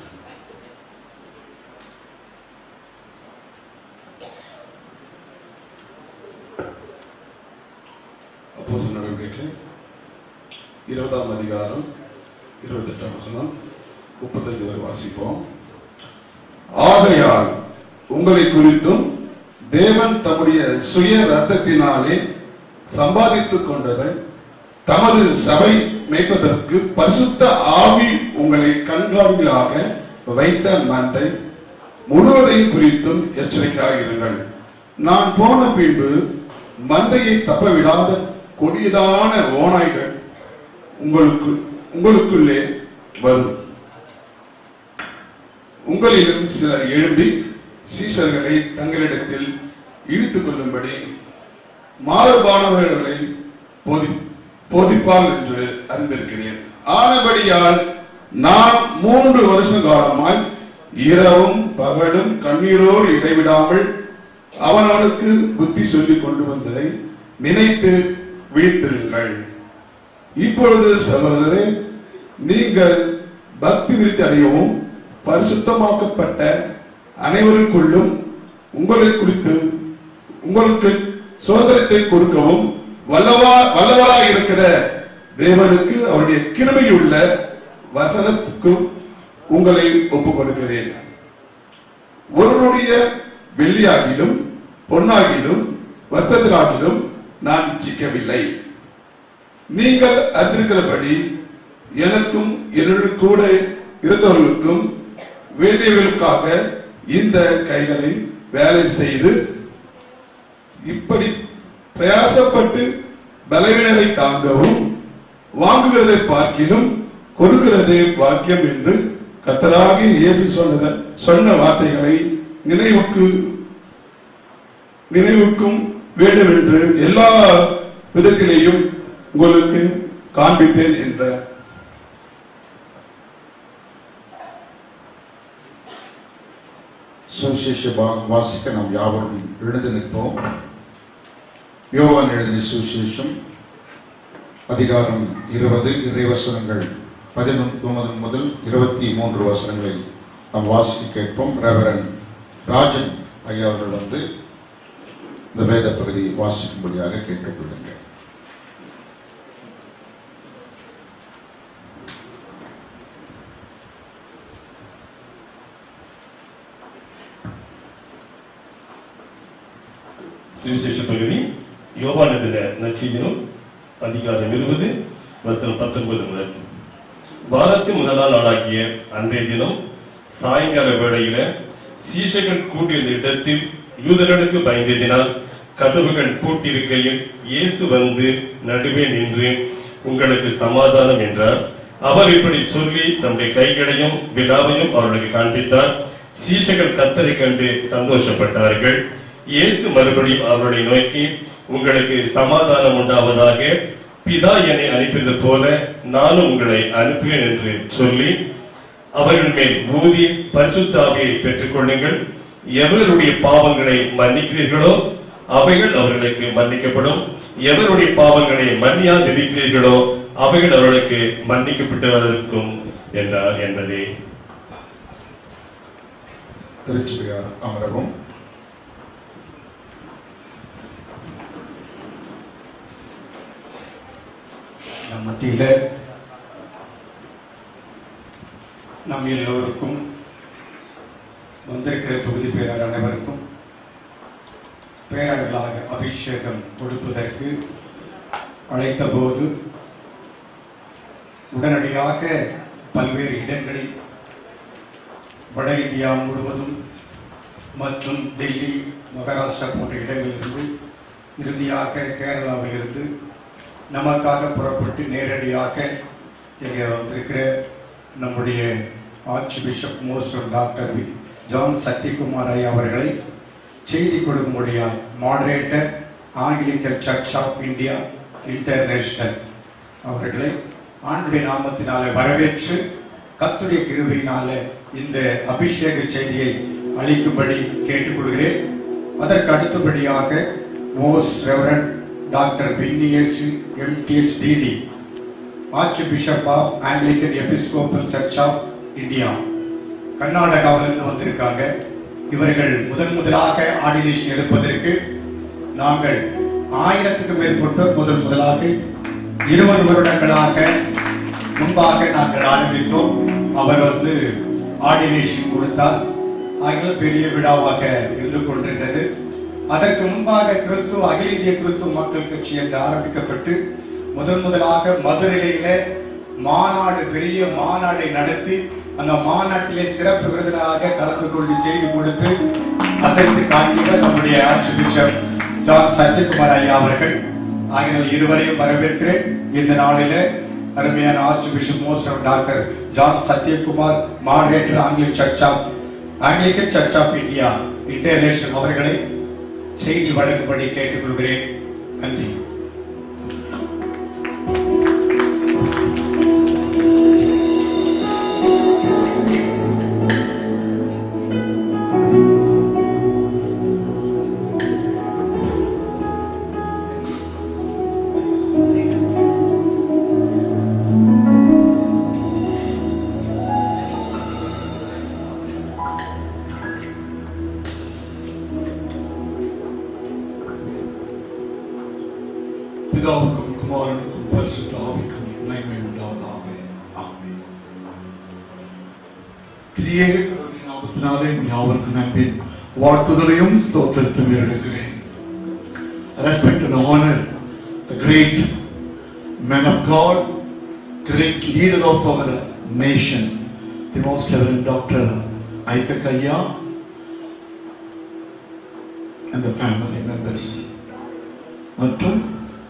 அப்போஸ்தலர் நடவடிக்கை 20ஆம் அதிகாரம் 28ஆம் வசனம் 35 வரை வாசிப்போம். ஆகையால் உங்களை குறித்தும் தேவன் தம்முடைய சுய ரத்தத்தினாலே சம்பாதித்துக் கொண்டதை தமது சபை மேய்ப்பதற்கு பரிசுத்த ஆவி உங்களை கண்காணிகளாக வைத்த மந்தை முழுவதையும் குறித்தும் எச்சரிக்கையாக இருங்கள். நான் போன பின்பு மந்தையை தப்பவிடாத கொடியதான ஓநாய்கள் உங்களுக்குள்ளே வரும். உங்களிலும் சிலர் எழும்பி சீசர்களை தங்களிடத்தில் இழுத்துக் கொள்ளும்படி மாறுபானவர்களை போதிப்பார் என்று அறிந்திருக்கிறேன். ஆனபடியால் நான் 3 வருஷ காலமாய் இரவும் பகலும் கண்ணீரோடு இடைவிடாமல் அவனவனுக்கு புத்தி சொல்லிக் கொண்டு வந்ததை நினைத்து விழித்திருங்கள். இப்பொழுது சகோதரரே, நீங்கள் பக்தி விருத்தி அடையவும் பரிசுத்தமாக்கப்பட்ட அனைவருக்குள்ளும் உங்களை குறித்து உங்களுக்கு சுதந்திரத்தை கொடுக்கவும் வல்லவராய் இருக்கிற தேவனுக்கு அவருடைய கிருபையுள்ள வசனத்துக்கும் உங்களை ஒப்புக் கொடுக்கிறேன். ஒருவருடைய வெள்ளியாகிலும் பொன்னாகிலும் வஸ்திரத்திலாகிலும் நான் இச்சிக்கவில்லை. நீங்கள் அறிந்திருக்கிறபடி எனக்கும் என்னுடைய கூட இருந்தவர்களுக்கும் வேண்டியவர்களுக்காக இந்த கைகளை வேலை செய்து இப்படி பிரயாசப்பட்டு பலவீனரை தாங்கவும் வாங்குகிறதை பார்க்கிலும் கொடுக்கிறதே பாக்கியம் என்று கர்த்தராகிய இயேசு சொன்ன வார்த்தைகளை நினைவுக்கும் வேண்டும் என்று எல்லா விதத்திலேயும் உங்களுக்கு காண்பித்தேன் என்ற சுவிசேஷ வாசிக்க நாம் யாவரும் எழுந்து நிற்போம். யோவான் எழுதின சுவிசேஷம் அதிகாரம் 20 இறைவசனங்கள் 19 முதல் 23 வசனங்களை நாம் வாசிக்க கேட்போம். ரெவரண்ட் ராஜன் ஐயா அவர்கள் இந்த வேத பகுதி வாசிக்கும்படியாக கேட்டுக்கொள்ளுங்கள். சுவிசேஷ பகுதி யோவான் எழுதின நற்செய்தியிலும் அதிகாரம் 20 வசனம் 19 முதல். வாரத்தின் முதலாம் நாளாகிய அன்றைய தினம் சாயங்கால வேளையில சீஷர்கள் கூட்டியிருந்த இடத்தில் யூதர்களுக்கு பயந்ததினால் கதவுகள் பூட்டியிருக்கையில் இயேசு வந்து நடுவே நின்று உங்களுக்கு சமாதானம் என்றார். அவர் இப்படி சொல்லி தம்முடைய கைகளையும் விலாவையும் அவர்களுக்கு காண்பித்தார். சீஷர்கள் கர்த்தரை கண்டு சந்தோஷப்பட்டார்கள். இயேசு மறுபடியும் அவர்களை நோக்கி உங்களுக்கு சமாதானம் உண்டாவதாக, பிதா என்னை அனுப்பியது போல நானும் உங்களை அனுப்புவேன் என்று சொல்லி அவர்கள் மேல் ஊதி பரிசுத்த ஆவியை பெற்றுக் கொள்ளுங்கள். எவருடைய பாவங்களை மன்னிக்கிறீர்களோ அவைகள் அவர்களுக்கு மன்னிக்கப்படும், எவருடைய பாவங்களை மன்னியாதிருக்கிறீர்களோ அவைகள் அவர்களுக்கு மன்னிக்கப்பட்டிருக்கும் என்றார் என்பதே. திருச்சியார் அமரவும். நம் மத்தியில நம் எல்லோருக்கும் வந்திருக்கிற தொகுதி பேரர் அனைவருக்கும் பேரர்களாக அபிஷேகம் கொடுப்பதற்கு அழைத்த போது உடனடியாக பல்வேறு இடங்களில் வட இந்தியா முழுவதும் மற்றும் டெல்லி, மகாராஷ்டிரா போன்ற இடங்களிலிருந்து இறுதியாக கேரளாவிலிருந்து நமக்காக புறப்பட்டு நேரடியாக இங்கே வந்திருக்கிற நம்முடைய archbishop most doctor John Sathyakumar ஐயா அவர்களை செய்தி கொடுக்கும்படிய moderator Anglican church of India international அவர்களை ஆண்டுடைய நாமத்தினாலே வரவேற்று கர்த்தருடைய கிருபையினாலே இந்த அபிஷேக செய்தியை அளிக்கும்படி கேட்டுக்கொள்கிறேன். அதற்கு அடுத்தபடியாக most reverend doctor Phineas MTHDD archbishop of Anglican Episcopal church of India கர்நாடகாவிலிருந்து வந்திருக்காங்க. இவர்கள் முதலாக ஆர்டினேஷன் எடுப்பதற்கு நாங்கள் 1000க்கும் மேற்பட்டோர் முதலாக 20 வருடங்களாக முன்பாக நாங்கள் ஆரம்பித்தோம். அவர் ஆர்டினேஷன் கொடுத்தார். ஆகிய பெரிய விழாவாக இருந்து கொண்டிருந்தது. அதற்கு முன்பாக அகில இந்திய கிறிஸ்துவ மக்கள் கட்சி என்று ஆரம்பிக்கப்பட்டு முதலாக மதுரையில மாநாடு, பெரிய மாநாடை நடத்தி அந்த மாநாட்டிலே சிறப்பு விருந்தினராக கலந்து கொண்டு செய்தி கொடுத்து அசைத்து காட்டிய நம்முடைய ஆர்ச் பிஷப் ஜான் சத்யகுமார் ஐயா அவர்கள். ஆகிய இருவரையும் வரவேற்கிறேன். இந்த நாளில அருமையான archbishop most doctor John Sathyakumar moderator Anglican church of India international அவர்களை செய்தி வழங்கும்படி கேட்டுக்கொள்கிறேன். நன்றி. பிதாவுக்கும் குமாரனுக்கும் பரிசுத்த ஆவிக்கும் மகிமை உண்டாவதாக. ஆமென். கிரியேக கடவுளின் நாமத்தினாலே யாவருக்கும் அன்பின் வாழ்த்துதலையும் ஸ்தோத்திரத்தையும் ஏறெடுக்கிறேன். Respect and honor the great man of God, great leader of our nation, the most reverend Dr. Isaac Ayya and the family members. மற்றும்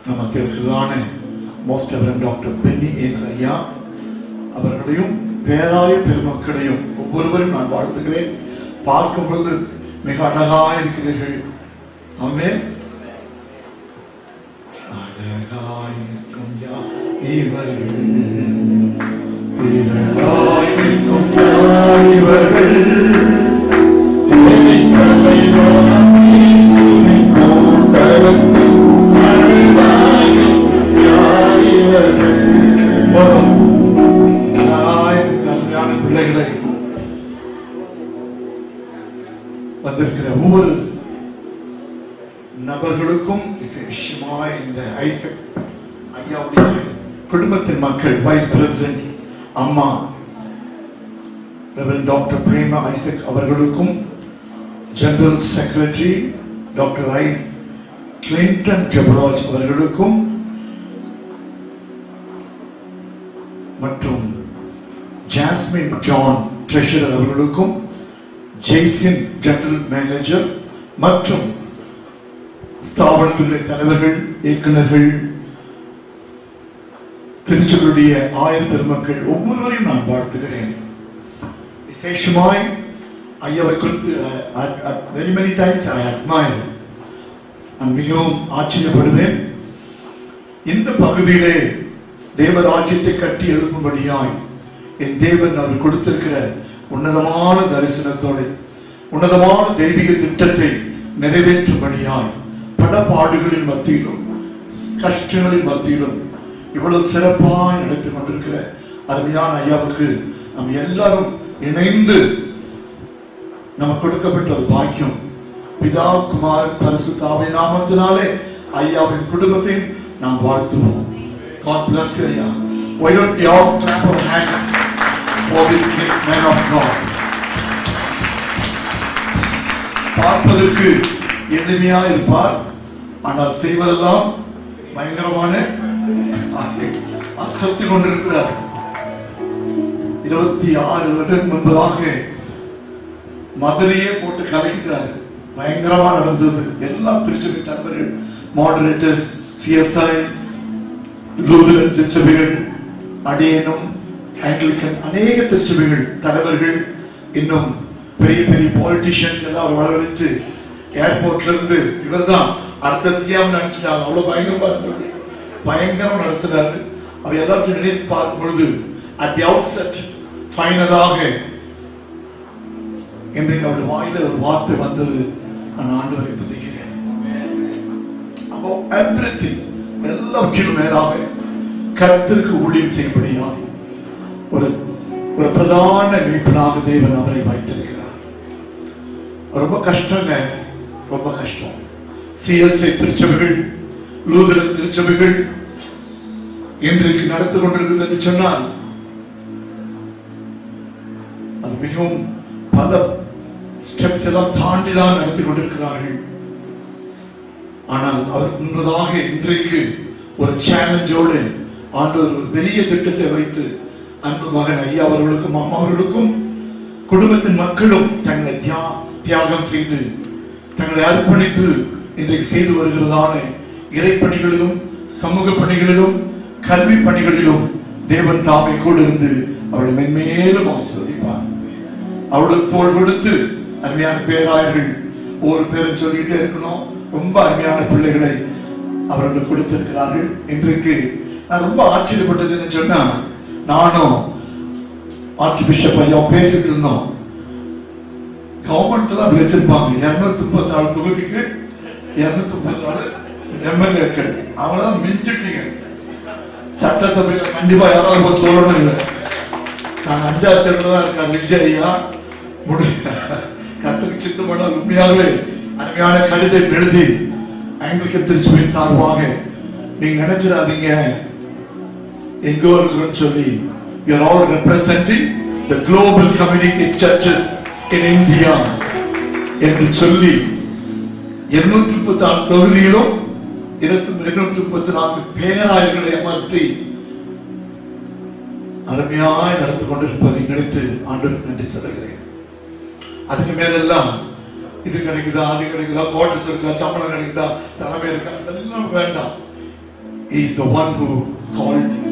நமக்கு இருக்கிறான most reverend doctor Benny S ஐயா அவர்களையும் பேராய பெருமக்களையும் ஒவ்வொருவரும் நான் வாழ்த்துகிறேன். பார்க்கும் பொழுது மிக அழகாக இருக்கிறீர்கள். ஆமென். அழகாய் இருக்கும் இவர்கள், திரளாய் இருக்கும் இவர்கள், பிள்ளைகளை வந்திருக்கிற ஒவ்வொரு நபர்களுக்கும் விசேஷமாய் இந்த ஐசக் ஐயாவுடைய குடும்பத்தின் மக்கள், வைஸ் பிரசிடென்ட் அம்மா ரெவரண்ட் டாக்டர் பிரேமா ஐசக் அவர்களுக்கும், general secretary doctor Clinton Jebaraj அவர்களுக்கும், மற்றும் ஜாஸ்மின் ஜான் ட்ரெஷரர் அவர்களுக்கும், ஜெய்சின் ஜெனரல் மேனேஜர் மற்றும் ஸ்தாபனத்துடைய தலைவர்கள், இயக்குநர்கள், திருச்சபையுடைய ஆயர் பெருமக்கள் ஒவ்வொருவரையும் நான் வாழ்த்துகிறேன். விசேஷமாய் ஐயாவை குறித்து very many times I admire. நான் மிகவும் ஆச்சரியப்படுவேன். இந்த பகுதியிலே தேவராஜ்யத்தை கட்டி எழுப்பும்படியாய் என் தேவன் அவர் கொடுத்திருக்கிற உன்னதமான தரிசனத்தோடு உன்னதமான தெய்வீக திட்டத்தை நிறைவேற்றும்படியாய் பல பாடுகளின் மத்தியிலும் கஷ்டங்களின் மத்தியிலும் இவ்வளவு சிறப்பாய் நடத்தி கொண்டிருக்கிற அருமையான ஐயாவுக்கு நாம் எல்லாரும் இணைந்து நமக்கு கொடுக்கப்பட்ட ஒரு பாக்கியம். பிதா குமார் பரிசுத்த ஆவியின் நாமத்தினாலே ஐயாவின் குடும்பத்தை நாம் வாழ்த்துவோம். God bless you, ஐயா. Why don't we all clap our hands for this great man of God? பார்ப்பதற்கு எளிமையா இருப்பார், ஆனால் செய்வதெல்லாம் பயங்கரமான அசத்தி கொண்டிருக்கிறார். 26 வருடம் முன்பதாக மதுரையே போட்டு கலக்கிட்டார். பயங்கரமா நடந்தது. எல்லா திருச்சபை தலைவர்கள், மாடரேட்டர்ஸ், CSI லூதரன் திருச்சபைகள், அடேனும், ஆங்கிலிக்கன், அநேக திருச்சபைகள் தலைவர்கள், இன்னும் பெரிய பெரிய பாலிட்டிஷியன்ஸ் எல்லாம் வரவழைத்து ஏர்போர்ட்ல இருந்து இவர் தான் அர்த்தசியாம நினைச்சிட்டாங்க. அவ்வளவு பயங்கரமா இருந்தது, பயங்கரம் நடத்தினாரு. அவை எல்லாத்தையும் நினைத்து பார்க்கும் பொழுது அட் தி அவுட்செட் ஃபைனலாக இன்றைக்கு அவருடைய வாயில ஒரு வார்த்தை வந்தது, நான் ஆண்டவரை துதிக்கிறேன். அப்போ எவ்ரிதிங், எல்லாவற்றிலும் மேலாக கர்த்தருக்கு ஊழியம் செய்யப்படியாய் ஒரு ஒரு பிரதான மீட்பனாக தேவன் அவரை வைத்திருக்கிறார். ரொம்ப கஷ்டங்க, ரொம்ப கஷ்டம். சிஎஸ்ஐ திருச்சபைகள், லூதரன் திருச்சபைகள் இன்றைக்கு நடந்து கொண்டிருக்கிறது என்று சொன்னால் அது மிகவும் பல ஸ்டெப்ஸ் எல்லாம் தாண்டிதான் நடத்தி கொண்டிருக்கிறார்கள். ஆனால் அவர் முன்னதாக இன்றைக்கு ஒரு சேலஞ்சோடு ஆண்டவர் ஒரு பெரிய திட்டத்தை வைத்து அன்பு மகன் ஐயா அவர்களுக்கும் அம்மா அவர்களுக்கும் குடும்பத்தின் மக்களும் தங்களை தியாகம் செய்து தங்களை அர்ப்பணித்து இன்றைக்கு செய்து வருகிறதான இறைப்பணிகளிலும் சமூக பணிகளிலும் கல்வி பணிகளிலும் தேவன் தாமே கூட இருந்து அவளை மென்மேலும் ஆசீர்வதிப்பார். அவளுக்கு தோள் கொடுத்து அருமையான பேராயர்கள் ஒரு பேரை சொல்லிட்டே இருக்கணும். ரொம்ப அருமையான பிள்ளைகளை அவர்கள் கொடுத்திருக்கிறார்கள். இன்றைக்கு நான் ரொம்ப ஆச்சரியப்பட்டதுன்னு சொன்னா, நானும் ஆர்ச் பிஷப் ஐயா பேசிட்டு இருந்தோம். கவர்மெண்ட் தான் வச்சிருப்பாங்க 234 தொகுதிக்கு 234 எம்எல்ஏக்கள். அவங்களாம் மிஞ்சிட்டீங்க. சட்டசபையில கண்டிப்பா யாராவது சொல்லணும். இல்லை, நாங்க 5ஆவது தெருவில் தான் இருக்கா விஜய் ஐயா கத்துக்கு சித்தமான உண்மையாகவே அருமையான கடிதம் எழுதி ஆங்கிலிக்கன் திருச்சபை சார்பாக நீங்க நினைச்சிடாதீங்க எங்கோ இருக்கிறோம்னு சொல்லி, you are all representing the global community churches in India என்று சொல்லி 234 தொகுதியிலும் 234 பேராயர்களை அமர்த்தி அருமையாய் நடந்து கொண்டிருப்பதை நினைத்து ஆண்டவருக்கு நன்றி சொல்கிறேன். அதுக்கு மேலெல்லாம் இது கிடைக்குதா, அது கிடைக்குதா, குவார்டர்ஸ் இருக்கா, சம்பளம் கிடைக்குதா, தலைமை இருக்கா, அதெல்லாம் வேண்டாம். He is the one who called you.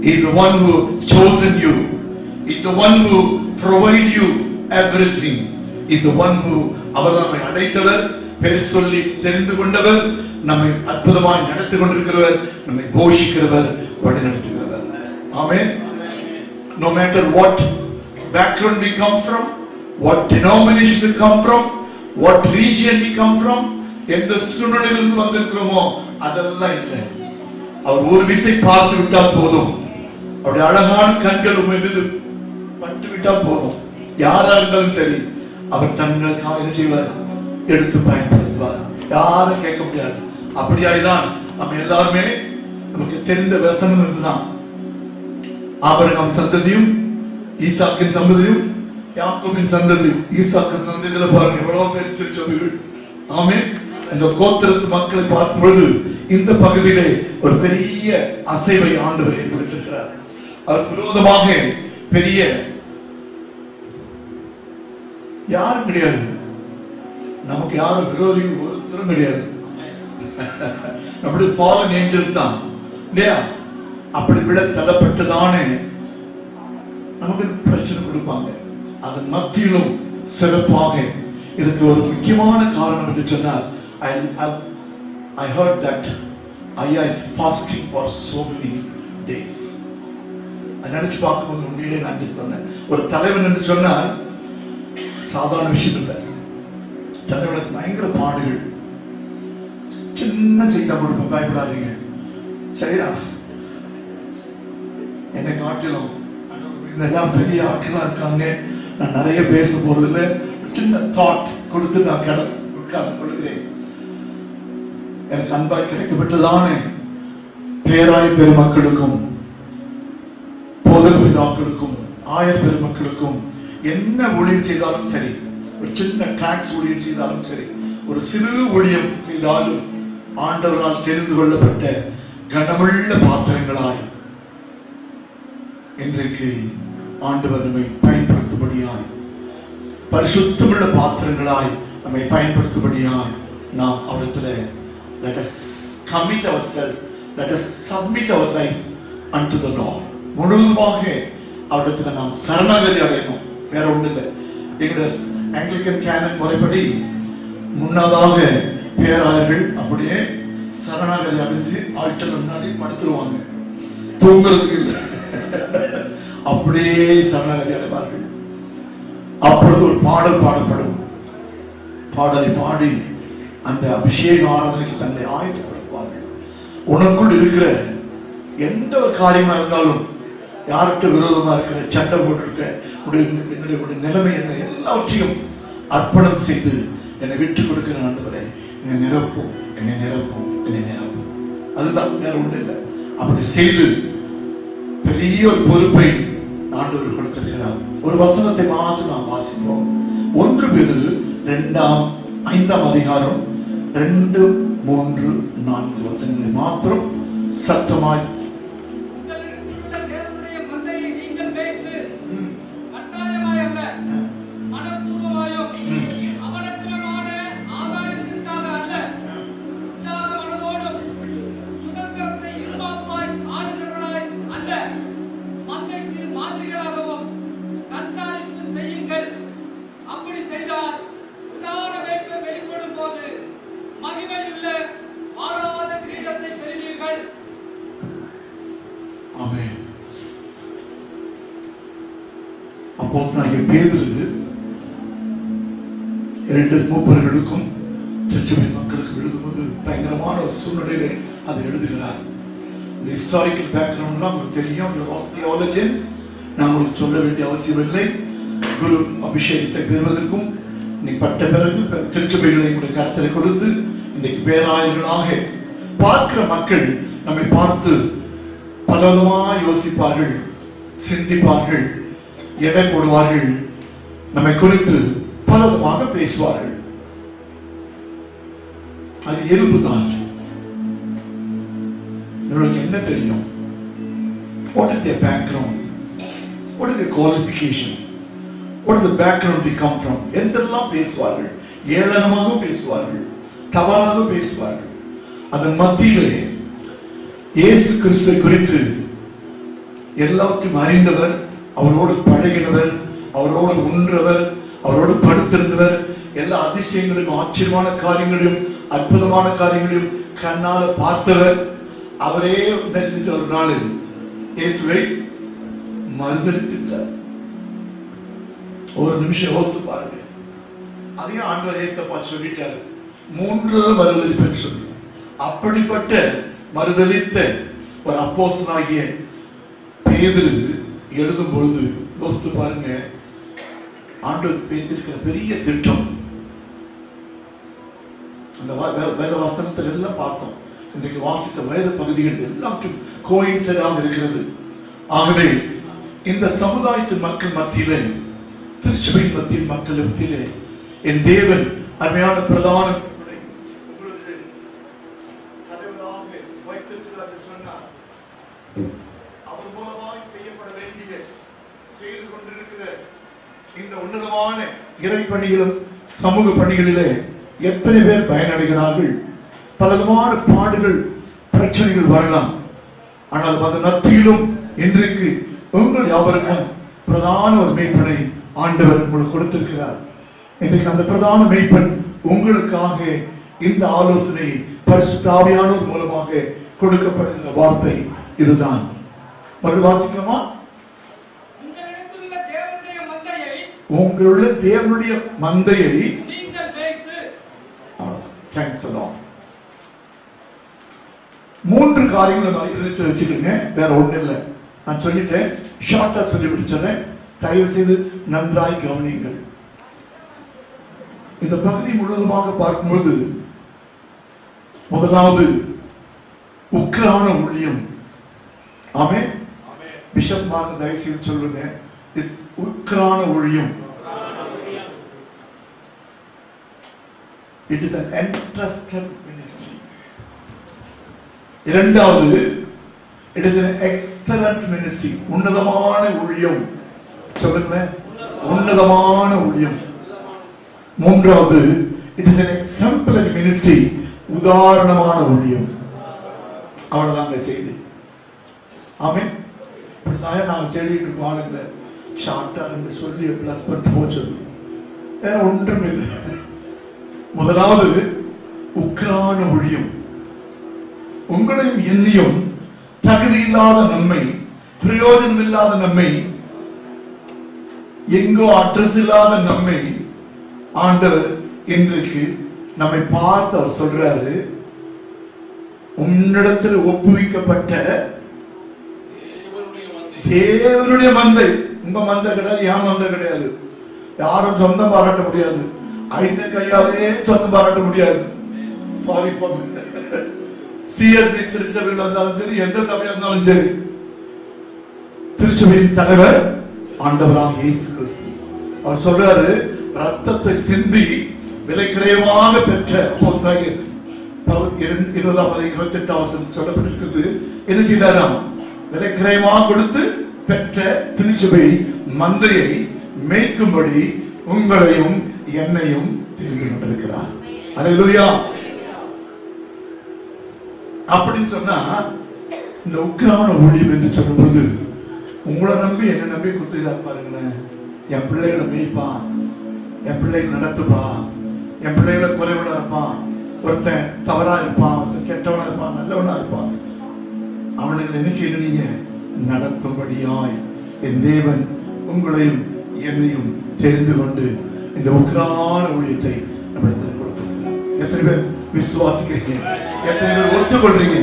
He is the one who chosen you. He is the one who provide you everything. He is the one who அவர் நம்மை அழைத்தவர், பெயர் சொல்லி தெரிந்து கொண்டவர், நம்மை அற்புதமாய் நடத்தி கொண்டிருக்கிறவர், நம்மை போஷிக்கிறவர், வழி நடத்துகிறவர். ஆமென். No matter what background we come from, what denomination we come from, what region we come from, எந்த சூழ்நிலையிலிருந்து வந்திருக்கிறோமோ அதெல்லாம் இல்லை. அவர் ஒரு விசை பார்த்து விட்டால் போதும், அவருடைய அழகான கண்கள் மீது பட்டு விட்டால் போதும், யாரா இருந்தாலும் சரி அவர் தங்களுக்காக என்ன செய்வார், எடுத்து பயன்படுத்துவார். யாரும் கேட்க முடியாது. அப்படியாய்தான் நம்ம எல்லாருமே நமக்கு தெரிந்த வசனம் இதுதான். ஆபிரகாம் சந்ததியும் ஈசாக்கின் சந்ததியும் யாக்கோபின் சந்ததியும். ஈசாக்கின் சந்ததியில பாருங்க எவ்வளவு பேர் திருச்சபைகள். ஆமென். இந்த கோத்திரத்து மக்களை பார்க்கும் பொழுது இந்த பகுதியிலே ஒரு பெரிய அசைவை ஆண்டவர் ஏற்படுத்தியிருக்கிறார். அவர் விரோதமாக பெரிய யாரும் கிடையாது, நமக்கு யாரும் விரோதிகள் ஒருத்தரும் கிடையாது. நம்முடைய ஃபாலன் ஏஞ்சல்ஸ் தான் இல்லையா? அப்படி விட தள்ளப்பட்டதானே நமக்கு பிரச்சனை கொடுப்பாங்க. அதன் மத்தியிலும் சிறப்பாக இதுக்கு ஒரு முக்கியமான காரணம் என்று சொன்னால், I heard that Ayya is fasting for so many days. நினைச்சு பார்க்கும்போது உண்மையிலே நன்றி சொன்னேன். ஒரு தலைவன் என்று சொன்னால் சாதாரண விஷயம் இல்லை. தலைவனுக்கு பயங்கர பாடுகள். சின்ன செய்தா கொடுப்போம், பயப்படாதீங்க சரியா? என்னை காட்டிலும் இதெல்லாம் பெரிய ஆட்களா இருக்காங்க. நான் நிறைய பேச போறதுல சின்ன தாட் கொடுத்து நான் உட்கார்ந்து கொள்கிறேன். எனக்கு அன்பாய் கிடைக்கப்பட்டதான பேராய் பெருமக்களுக்கும் போதல் பிதாக்களுக்கும் ஆயர் பெருமக்களுக்கும் என்ன ஊழியம் செய்தாலும் சரி, ஒரு சின்ன டாக்ஸ் ஊழியம் செய்தாலும் சரி, ஒரு சிறு ஊழியம் செய்தாலும் ஆண்டவரால் தெரிந்து கொள்ளப்பட்ட கனமுள்ள பாத்திரங்களாய் இன்றைக்கு ஆண்டவர் நம்மை பயன்படுத்தும்படியாய், பரிசுத்தமுள்ள பாத்திரங்களாய் நம்மை பயன்படுத்தும்படியாய் நாம் அவரிடத்துல let us commit ourselves let us submit our life unto the Lord. முழுவதுமாக அவரிடத்தில் நாம் சரணாகதி அடையணும், வேற ஒன்றும் இல்லை. எங்களுடைய ஆங்கிலிக்கன் கேனன் முறைப்படி முன்னதாக பேராயர்கள் அப்படியே சரணாகதி அடைஞ்சு ஆல்டர் முன்னாடி படுத்துருவாங்க, தூங்குறதுக்கு இல்லை, அப்படியே சரணாகதி அடைவார்கள். அப்பொழுது ஒரு பாடல் பாடப்படும், பாடலை பாடி அந்த அபிஷேக ஆராதனைக்கு தன்னை ஆயத்தப்படுத்துவார்கள். உனக்குள் இருக்கிற எந்த ஒரு காரியமா இருந்தாலும், யார்கிட்ட விரோதமா இருக்கிற, சண்டை போட்டிருக்க என்னுடைய நிலைமை என்ன, எல்லாவற்றையும் அர்ப்பணம் செய்து என்னை விட்டு கொடுக்கிற ஆண்டவரே, என்னை நிரப்பும், என்னை நிரப்பும், என்னை நிரப்பும். அதுதான், வேற ஒன்றும் இல்லை. அப்படி செய்து பெரிய ஒரு பொறுப்பை ஆண்டவர் கொடுத்திருக்கிறார். ஒரு வசனத்தை மாற்றம் நாம் வாசிப்போம். 1 பேதுரு 5ஆம் அதிகாரம் 2, 3, 4 வசனங்களை மாத்திரம் சத்தமாய் அப்போஸ்தலனாகிய பேதுரு எல்டர் மூப்பர்களுக்கும் திருச்சபை மக்களுக்கு எழுதும்போது பயங்கரமான ஒரு சூழ்நிலையிலே அதை எழுதுகிறார். இந்த ஹிஸ்டாரிக்கல் பேக்ரவுண்ட்லாம் உங்களுக்கு தெரியும், தியாலஜியன்ஸ், நான் உங்களுக்கு சொல்ல வேண்டிய அவசியம் இல்லை. குரு அபிஷேகத்தை பெறுவதற்கும் நீ பட்ட பிறகு திருச்சபைகளை உங்களுக்கு கருத்தரை கொடுத்து இன்றைக்கு பேராயர்களாக பார்க்கிற மக்கள் நம்மை பார்த்து பலவிதமாக யோசிப்பார்கள், சிந்திப்பார்கள், எடை போடுவார்கள், நம்மை குறித்து பலவிதமாக பேசுவார்கள். அது இயல்புதான். உங்களுக்கு என்ன தெரியும்? What is their background? What is their qualifications? What is the background they come from? எந்தெல்லாம் பேசுவார்கள், ஏளனமாக பேசுவார்கள், தவறாக பேசுவார்கள். அதன் மத்தியிலே இயேசு கிறிஸ்துவை குறித்து எல்லாவற்றையும் அறிந்தவர், அவரோடு பழகினவர், அவரோடு உன்றவர், அவரோடு படுத்திருந்தவர், எல்லா அதிசயங்களையும் ஆச்சரியமான காரியங்களையும் அற்புதமான காரியங்களையும் கண்ணால பார்த்தவர், அவரே நெசித்த ஒரு நாளில் இயேசுவை மறுதலித்தார். ஒரு நிமிஷம் யோசித்து பாருங்க. அதையும் ஆண்டவர் இயேசப்பா சொல்லிட்டார், 3 மறுதலிப்பேன் சொல்லி. அப்படிப்பட்ட மறுதலித்த ஒரு அப்போஸ்தலனாகிய பேதுரு எழுதும் பொழுது யோசித்து பாருங்க, ஆண்டவர் பேசியிருக்கிற பெரிய திட்டம். அந்த வேத வசனத்தில் எல்லாம் பார்த்தோம். இன்றைக்கு வாசித்த வேத பகுதிகள் எல்லாத்தையும் கோயின்சைடாக இருக்கிறது. ஆகவே இந்த சமுதாயத்தின் மக்கள் மத்தியிலே, திருச்சபை மத்தியில் மக்கள் மத்தியிலே என் தேவன் அருமையான பிரதான அவர் மூலமாய் செய்யப்பட வேண்டிய செய்து கொண்டிருக்கிற இந்த உன்னதமான இறைப்பணிகளும் சமூக பணிகளிலே எத்தனை பேர் பயனடைகிறார்கள்? பலவிதமான பாடுகள், பிரச்சனைகள் வரலாம். ஆனால் அதன் மத்தியிலும் இன்றைக்கு உங்கள் யாவருக்கும் பிரதான ஒரு மெய்ப்பனை ஆண்டவர் உங்களுக்கு கொடுத்திருக்கிறார். இன்றைக்கு அந்த பிரதான மெய்ப்பன் உங்களுக்காக இந்த ஆலோசனை பரிசுத்த ஆவியானவர் மூலமாக கொடுக்கப்படுகிற வார்த்தை இதுதான். மறுபடியும் வாசிக்கலாமா? உங்களுடைய தேவனுடைய மந்தையை நீங்கள் மேய்த்து. Thanks a lot. 3 காரியங்களை எடுத்து வச்சுக்கோங்க, வேற ஒண்ணு இல்லை. நான் சொல்லிட்டேன், ஷார்ட்டா சொல்லி முடிச்சிடறேன். தயவு செய்து நன்றாய் கவனியுங்கள். இந்த பகுதி முழுவதுமாக பார்க்கும்போது முதலாவது உக்ரான ஊழியம். ஆமென். பிஷப் மார்க் தயவு செய்து சொல்லுங்க, உக்ரான ஊழியம். It is an entrusted ministry. இரண்டாவது, it is an excellent ministry. உன்னதமான ஊழியம். சொல்லுங்க, உன்னதமான ஊழியம். மூன்றாவது, it is an exemplary ministry. உதாரணமான ஊழியம். அவ்வளவுதாங்க செய்தி. ஆமென். இப்படிதான் நாங்கள் தேடிட்டு இருக்கோம் ஆளுங்களை ஷார்ட்டா இருந்து சொல்லி பிளஸ் பண்ணிட்டு போச்சு. வேற ஒன்றும் இல்லை. முதலாவது உக்ரான ஊழியம். உங்களையும் என்னையும் தகுதி இல்லாத நம்மை, பிரயோஜனம் இல்லாத நம்மை, எங்கோ அட்ரஸ் இல்லாத நம்மை ஆண்டவர் இன்றைக்கு நம்மை பார்த்து அவர் சொல்றாரு, உன்னிடத்தில் ஒப்புவிக்கப்பட்ட தேவனுடைய மந்தை. உங்க மந்தை கிடையாது, என் மந்தை கிடையாது. யாரும் சொந்தம் பாராட்ட முடியாது. ஐசக் ஐயாவே சொந்தம் பாராட்ட முடியாது. சாரி சிஎஸ்சி திருச்சபையில் வந்தாலும் சரி, எந்த சபையா இருந்தாலும் சரி, திருச்சபையின் தலைவர் ஆண்டவராக இயேசு கிறிஸ்து. அவர் சொல்றாரு, ரத்தத்தை சிந்தி விலைக்கிரயமாக பெற்ற 20:28 சொல்லப்பட்டிருக்கிறது. என்ன செய்தாராம்? விலைக்கிரயமாக கொடுத்து பெற்ற திருச்சபை மந்தையை மேய்க்கும்படி உங்களையும் என்னையும் தெரிந்து கொண்டிருக்கிறார். அல்லேலூயா. அப்படின்னு சொன்னா இந்த உக்ரான ஊழியம் என்று சொல்லும்போது உங்களை நம்பி என்ன நம்பி குத்துதா பாருங்களேன். என் பிள்ளைகளை மேய்ப்பான், என் பிள்ளைகளை நடத்துப்பா, என் பிள்ளைகளை குறைவுல இருப்பான், ஒருத்தன் தவறா இருப்பான், ஒருத்தன் கெட்டவனா இருப்பான், நல்லவனா இருப்பான், அவனுக்கு என்ன செய்யணும்? நீங்க நடத்தும்படியாய் என் தேவன் உங்களையும் என்னையும் தெரிந்து கொண்டு இந்த உக்ரான ஊழியத்தை நம்மிடத்தில் கொடுத்திருக்கிறார். எத்தனை பேர் விசுவாசிக்கிறீங்க? எத்தனை பேர் ஒத்துக்கொள்றீங்க?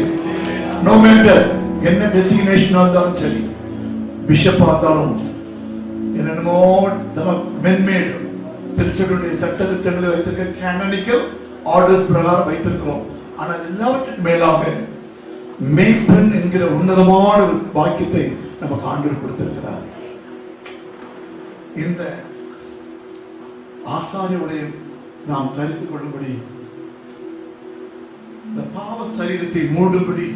நோ மேட்டர் என்ன டெசிக்னேஷனா இருந்தாலும் சரி, பிஷப்பா இருந்தாலும் என்னென்னமோ மென்மேடு திருச்சபையுடைய சட்ட திட்டங்களை வைத்திருக்க கேனனிக்கல் ஆர்டர்ஸ் பிரகாரம் வைத்திருக்கிறோம். ஆனால் எல்லாவற்றுக்கும் மேலாக மேய்ப்பன் என்கிற உன்னதமான ஒரு வாக்கியத்தை நமக்கு ஆண்டவர் கொடுத்திருக்கிறார். இந்த ஆசாரியுடைய நாம் தரித்துக் கொள்ளும்படி, இந்த பாவ சரீரத்தை மூடும்படி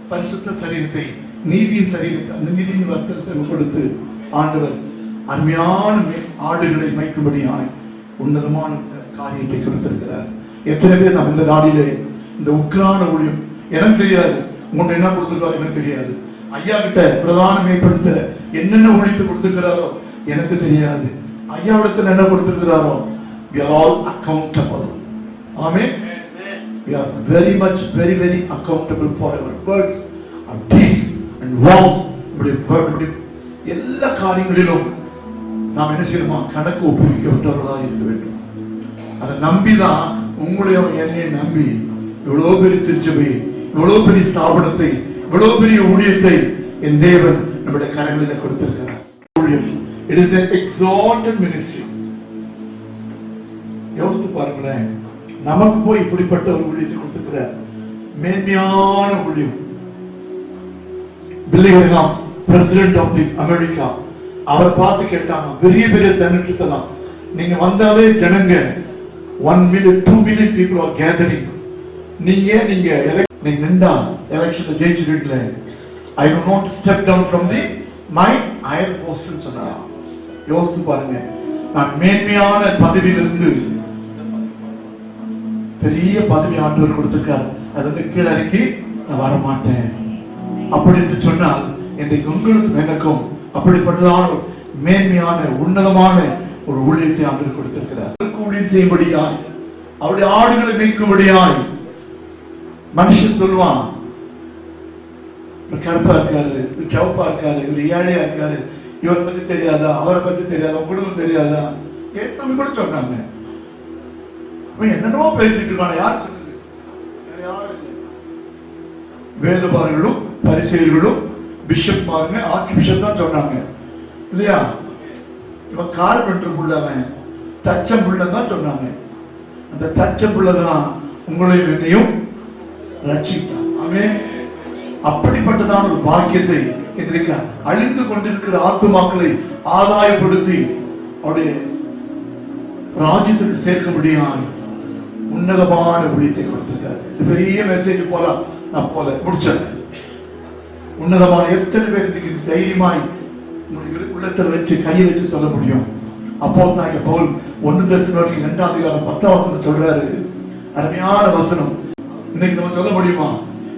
பரிசுத்த சரீரத்தை, நீதியின் சரீரத்தை, அந்த நீதியின் வஸ்திரத்தை கொடுத்து ஆண்டவர் அருமையான ஆடுகளை மேய்க்கும்படியாய் உன்னதமான காரியத்தை கொடுத்திருக்கிறார். எத்தனை பேர் நாம் இந்த நாளிலே இந்த உக்ரான ஊழியம், எனக்கு தெரியாது உங்களுக்கு என்ன கொடுத்திருக்காரு, எனக்கு தெரியாது. ஐயா கிட்ட பிரதான மேம்படுத்த என்னென்ன ஊழியத்தை கொடுத்திருக்கிறாரோ எனக்கு தெரியாது. ஐயாவிடத்தில் என்ன கொடுத்திருக்கிறாரோ we are all accountable. Amen. We are very much very accountable for our words, our deeds and wrongs. எல்லா காரியங்களிலும் நாம் என்ன செய்யணுமா? கணக்கு ஒப்புவிக்கப்பட்டவர்களாக இருக்க வேண்டும். அதை நம்பிதான் உங்களையும் என்னையும் நம்பி இவ்வளவு பெரிய திருச்சபை, இவ்வளவு பெரிய ஸ்தாபனத்தை, இவ்வளவு பெரிய ஊழியத்தை என் தேவன் நம்முடைய கரங்களில் கொடுத்திருக்கிறார். ஊழியம், it is an exalted ministry. யோசித்து பாருங்களேன், நமக்கு போய் இப்படிப்பட்ட ஒரு ஊழியத்தை கொடுத்திருக்கிறார். மேன்மையான ஊழியம். Billy Graham president of the America, அவர் பார்த்து கேட்டாங்க, பெரிய பெரிய செனட்டர்ஸ் எல்லாம், நீங்க வந்தாலே ஜனங்க 1 million 2 million people are gathering, நீங்க நின்றா எலெக்ஷன்ல ஜெயிச்சிருக்கீங்களே, I do not step down from the my higher position சொன்னாங்க. யோசித்து பாருங்க, நான் மேன்மையான பதவியிலிருந்து பெரிய பதவி ஆண்டவர் கொடுத்திருக்கார், அது வந்து கீழே இறக்கி நான் வரமாட்டேன் அப்படின்னு சொன்னால் இன்றைக்கு உங்களுக்கும் எனக்கும் அப்படிப்பட்டதான மேன்மையான உன்னதமான ஒரு ஊழியத்தை ஆண்டவர் கொடுத்திருக்கிறார். ஊழியம் செய்யும்படியாய், அவருடைய ஆடுகளை மேய்க்கும்படியாய். மனுஷன் சொல்லுவான், கருப்பா இருக்காரு, சவப்பா இருக்காரு, இவர் ஏழையா இருக்காரு, இவரை பத்தி தெரியாதா, அவரை பத்தி தெரியாதா, உங்களுக்கு தெரியாதா? ஏசாமி கூட சொன்னாங்க. என்னென்னமோ பேசிட்டு இருக்கான, யார் சொன்னது? வேதபாரர்களும் பரிசேயர்களும் பிஷப் மாருங்க, ஆர்ச் பிஷப் தான் சொன்னாங்க இல்லையா? இவன் கார்பெண்டர் புள்ளவன், தச்சம் புள்ள தான் சொன்னாங்க. அந்த தச்சம் புள்ளதான் உங்களையும் என்னையும் ரட்சித்தான். ஆமென். அப்படிப்பட்டதான ஒரு பாக்கியத்தை இன்றைக்கு அழிந்து கொண்டிருக்கிற ஆத்துமாக்களை ஆதாயப்படுத்தி அவருடைய ராஜ்யத்துக்கு சேர்க்க முடியாது உன்னதமான ஊழியத்தை கொடுத்திருக்கார். பெரிய மெசேஜ் போல நான் போல முடிச்சேன். உன்னதமான எத்தனை பேருக்கு தைரியமாய் உள்ளத்தில் வச்சு கையை வச்சு சொல்ல முடியும்? அப்போஸ்தலனாகிய பவுல் 1 தெசலோனிக்கர் 2 அதிகாரம் 10 சொல்றாரு, அருமையான வசனம். இன்னைக்கு நம்ம சொல்ல முடியுமா?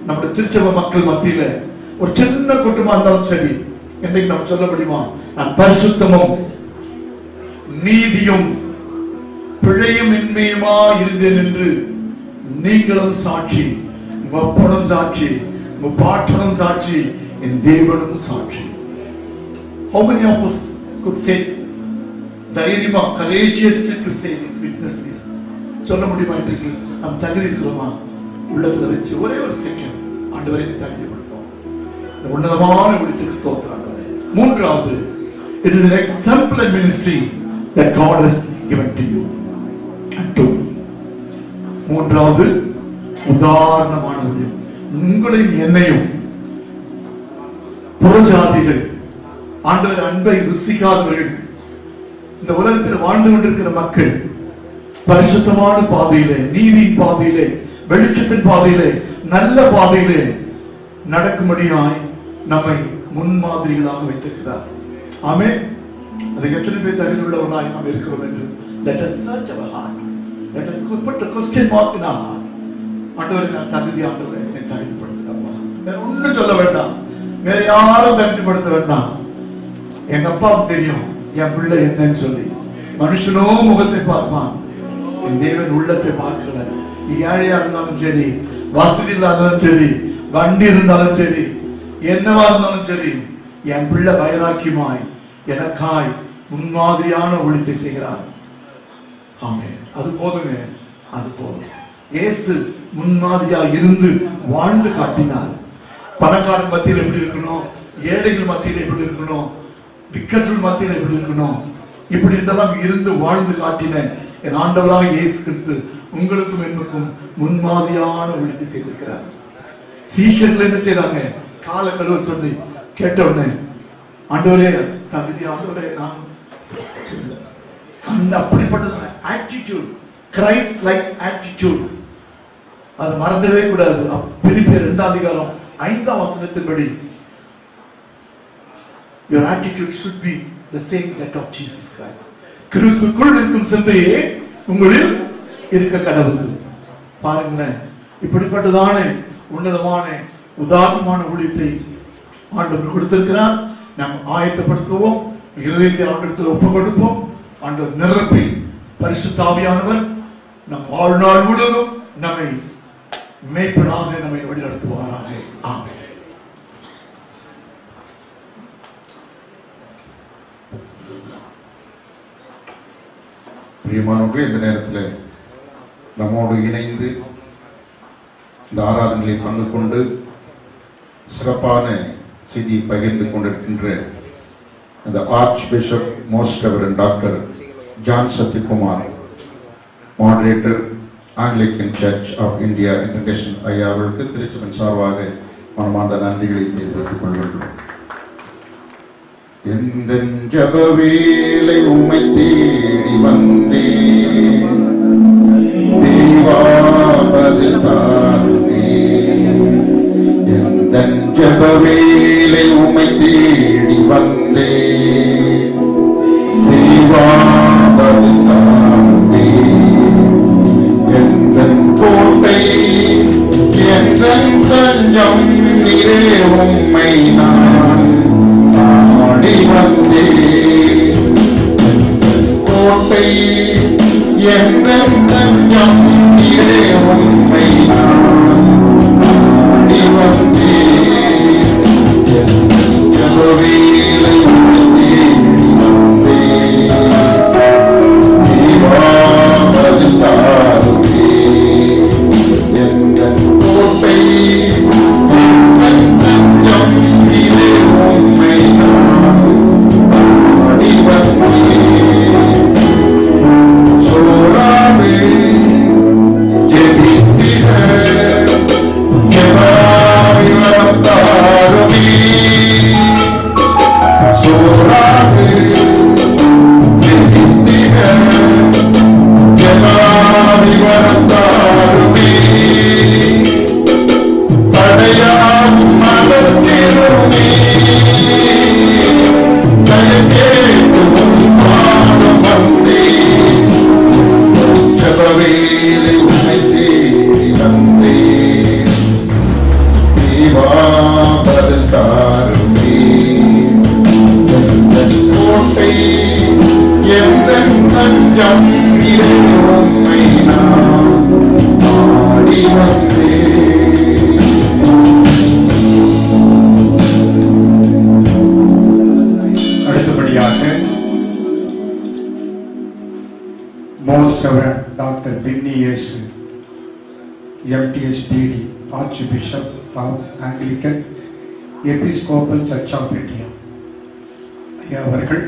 நம்முடைய திருச்சபை மக்கள் மத்தியில ஒரு சின்ன கூட்டமா இருந்தாலும் சரி, என்னைக்கு நம்ம சொல்ல முடியுமா, நான் பரிசுத்தமும் நீதியும் பிழையும் இன்மையுமா இருந்தேன் என்று நீங்களும் சாட்சி, உங்க அப்பனும் சாட்சி, உங்க பாட்டனும் சாட்சி, என் தேவனும் சாட்சி. How many of us could say தைரியமா courageously to say this, witness this? சொல்ல முடியுமா? இன்றைக்கு நாம் தகுதி இருக்கிறோமா? உள்ளத்துல வச்சு ஒரே ஒரு செகண்ட் ஆண்டவரை தகுதிப்படுத்தும். இந்த உன்னதமான விடுதலுக்கு ஸ்தோத்திரம் ஆண்டவரே. மூன்றாவது, it is an exemplary ministry that God has given to you and to me. மூன்றாவது உதாரணமான ஊழியம். உங்களையும் என்னையும் புறஜாதிகள், ஆண்டவர் அன்பை ருசிக்காதவர்கள், இந்த உலகத்தில் வாழ்ந்து கொண்டிருக்கிற மக்கள் பரிசுத்தமான பாதையிலே, நீதியின் பாதையிலே, வெளிச்சத்தின் பாதையிலே, நல்ல பாதையிலே நடக்கும்படியாய் நம்மை முன்மாதிரிகளாக வைத்திருக்கிறார். ஆமென். அதுக்கு எத்தனை பேர் தகுதியுள்ளவர்களாய் நாம் இருக்கிறோம் என்று let us search our heart. Let us put a question mark in our heart. ஆண்டவரே, நான் தகுதி, ஆண்டவரே என்னை தகுதிப்படுத்துங்கப்பா. வேற ஒன்றும் சொல்ல வேண்டாம், வேற யாரும் தகுதிப்படுத்த வேண்டாம். எங்க அப்பாவுக்கு தெரியும் என் பிள்ளை என்னன்னு சொல்லி. மனுஷனோ முகத்தை பார்ப்பான், என் தேவன் உள்ளத்தை பார்க்கிறவர். ஏழையா இருந்தாலும் சரி, வசதி இல்லாதாலும் சரி, வண்டி இருந்தாலும் சரி, என்னவா இருந்தாலும் சரி, என் பிள்ளை வைராக்கியமாய் எனக்காய் முன்மாதிரியான ஒழித்தை செய்கிறார். ஆமே, அது போதுங்க, அது போதும். இயேசு முன்மாதிரியா இருந்து வாழ்ந்து காட்டினார். பணக்காரன் மத்தியில் எப்படி இருக்கணும், ஏழைகள் மத்தியில் எப்படி இருக்கணும், திக்கற்றல் மத்தியில் எப்படி இருக்கணும், இப்படி இதெல்லாம் இருந்து வாழ்ந்து காட்டின என் ஆண்டவராக இயேசு கிறிஸ்து உங்களுக்கும் எனக்கும் முன்மாதிரியான ஒழித்து செய்திருக்கிறார். சீஷர்கள் என்ன செய்றாங்க? கால கழுவ சொல்லி கேட்ட உடனே, ஆண்டவரே தகுதி, ஆண்டவரே நான் அந்த அப்படிப்பட்ட ஆட்டிடியூட், கிரைஸ்ட் லைக் ஆட்டிடியூட், அது மறந்துடவே கூடாது. பிலிப்பியர் 2:5 your attitude should be the same that of Jesus Christ. கிறிஸ்துக்குள் இருக்கும் சிந்தையே உங்களில் இருக்க கடவுள். பாருங்களேன், இப்படிப்பட்டதான உன்னதமான உதாரணமான ஊழியத்தை ஆண்டவர் கொடுத்திருக்கிறார். நாம் ஆயத்தப்படுத்துவோம், இருதயத்தை ஆண்டவருக்கு ஒப்புக் கொடுப்போம். ஆண்டவர் நிரப்பி பரிசுத்த ஆவியானவர் நம் வாழ்நாள் முழுவதும் நம்மை மேய்ப்பனாக நம்மை வழிநடத்துவாராக. ஆமென். பிரியமானவர்களே, இந்த நேரத்தில் நம்மோடு இணைந்து இந்த ஆராதனையில் பங்கு கொண்டு சிறப்பான செய்தியை பகிர்ந்து கொண்டிருக்கின்ற இந்த archbishop most reverend doctor John Sathyakumar, moderator Anglican church of India international ஐயா அவர்களுக்கு திருச்சபையின் சார்பாக மனமார்ந்த நன்றிகளை தெரிவித்துக் கொள்கின்றோம். எந்த ஜப வேலை உம்மை தேடி வந்தேன், தேவா பதில் தாருமே. எந்த ஜப வேலை உம்மை தேடி வந்தேன், தேவா பதில் தாருமே. எந்த கோட்டை, எந்த தஞ்சம் நீரே, உம்மை நான் நாடி வந்தேன். கோட்டை, எந்த தஞ்சம் நீரே, உம்மை நான் நாடி வந்தேன். ஜபவேலை தேடி வந்தேன், தேவா பதில் தாருமே. எங்கள் கோட்டை, எங்கள் தஞ்சம் நீரே, உம்மை நான் நாடி வந்தேன். சோராதே ஜெபித்தே உம்மை நான் பாடி வந்தேன். அடுத்தபடியாக most reverend doctor Binny Yesu MTSDD archbishop of Anglican Episcopal church of India ஐயா அவர்கள்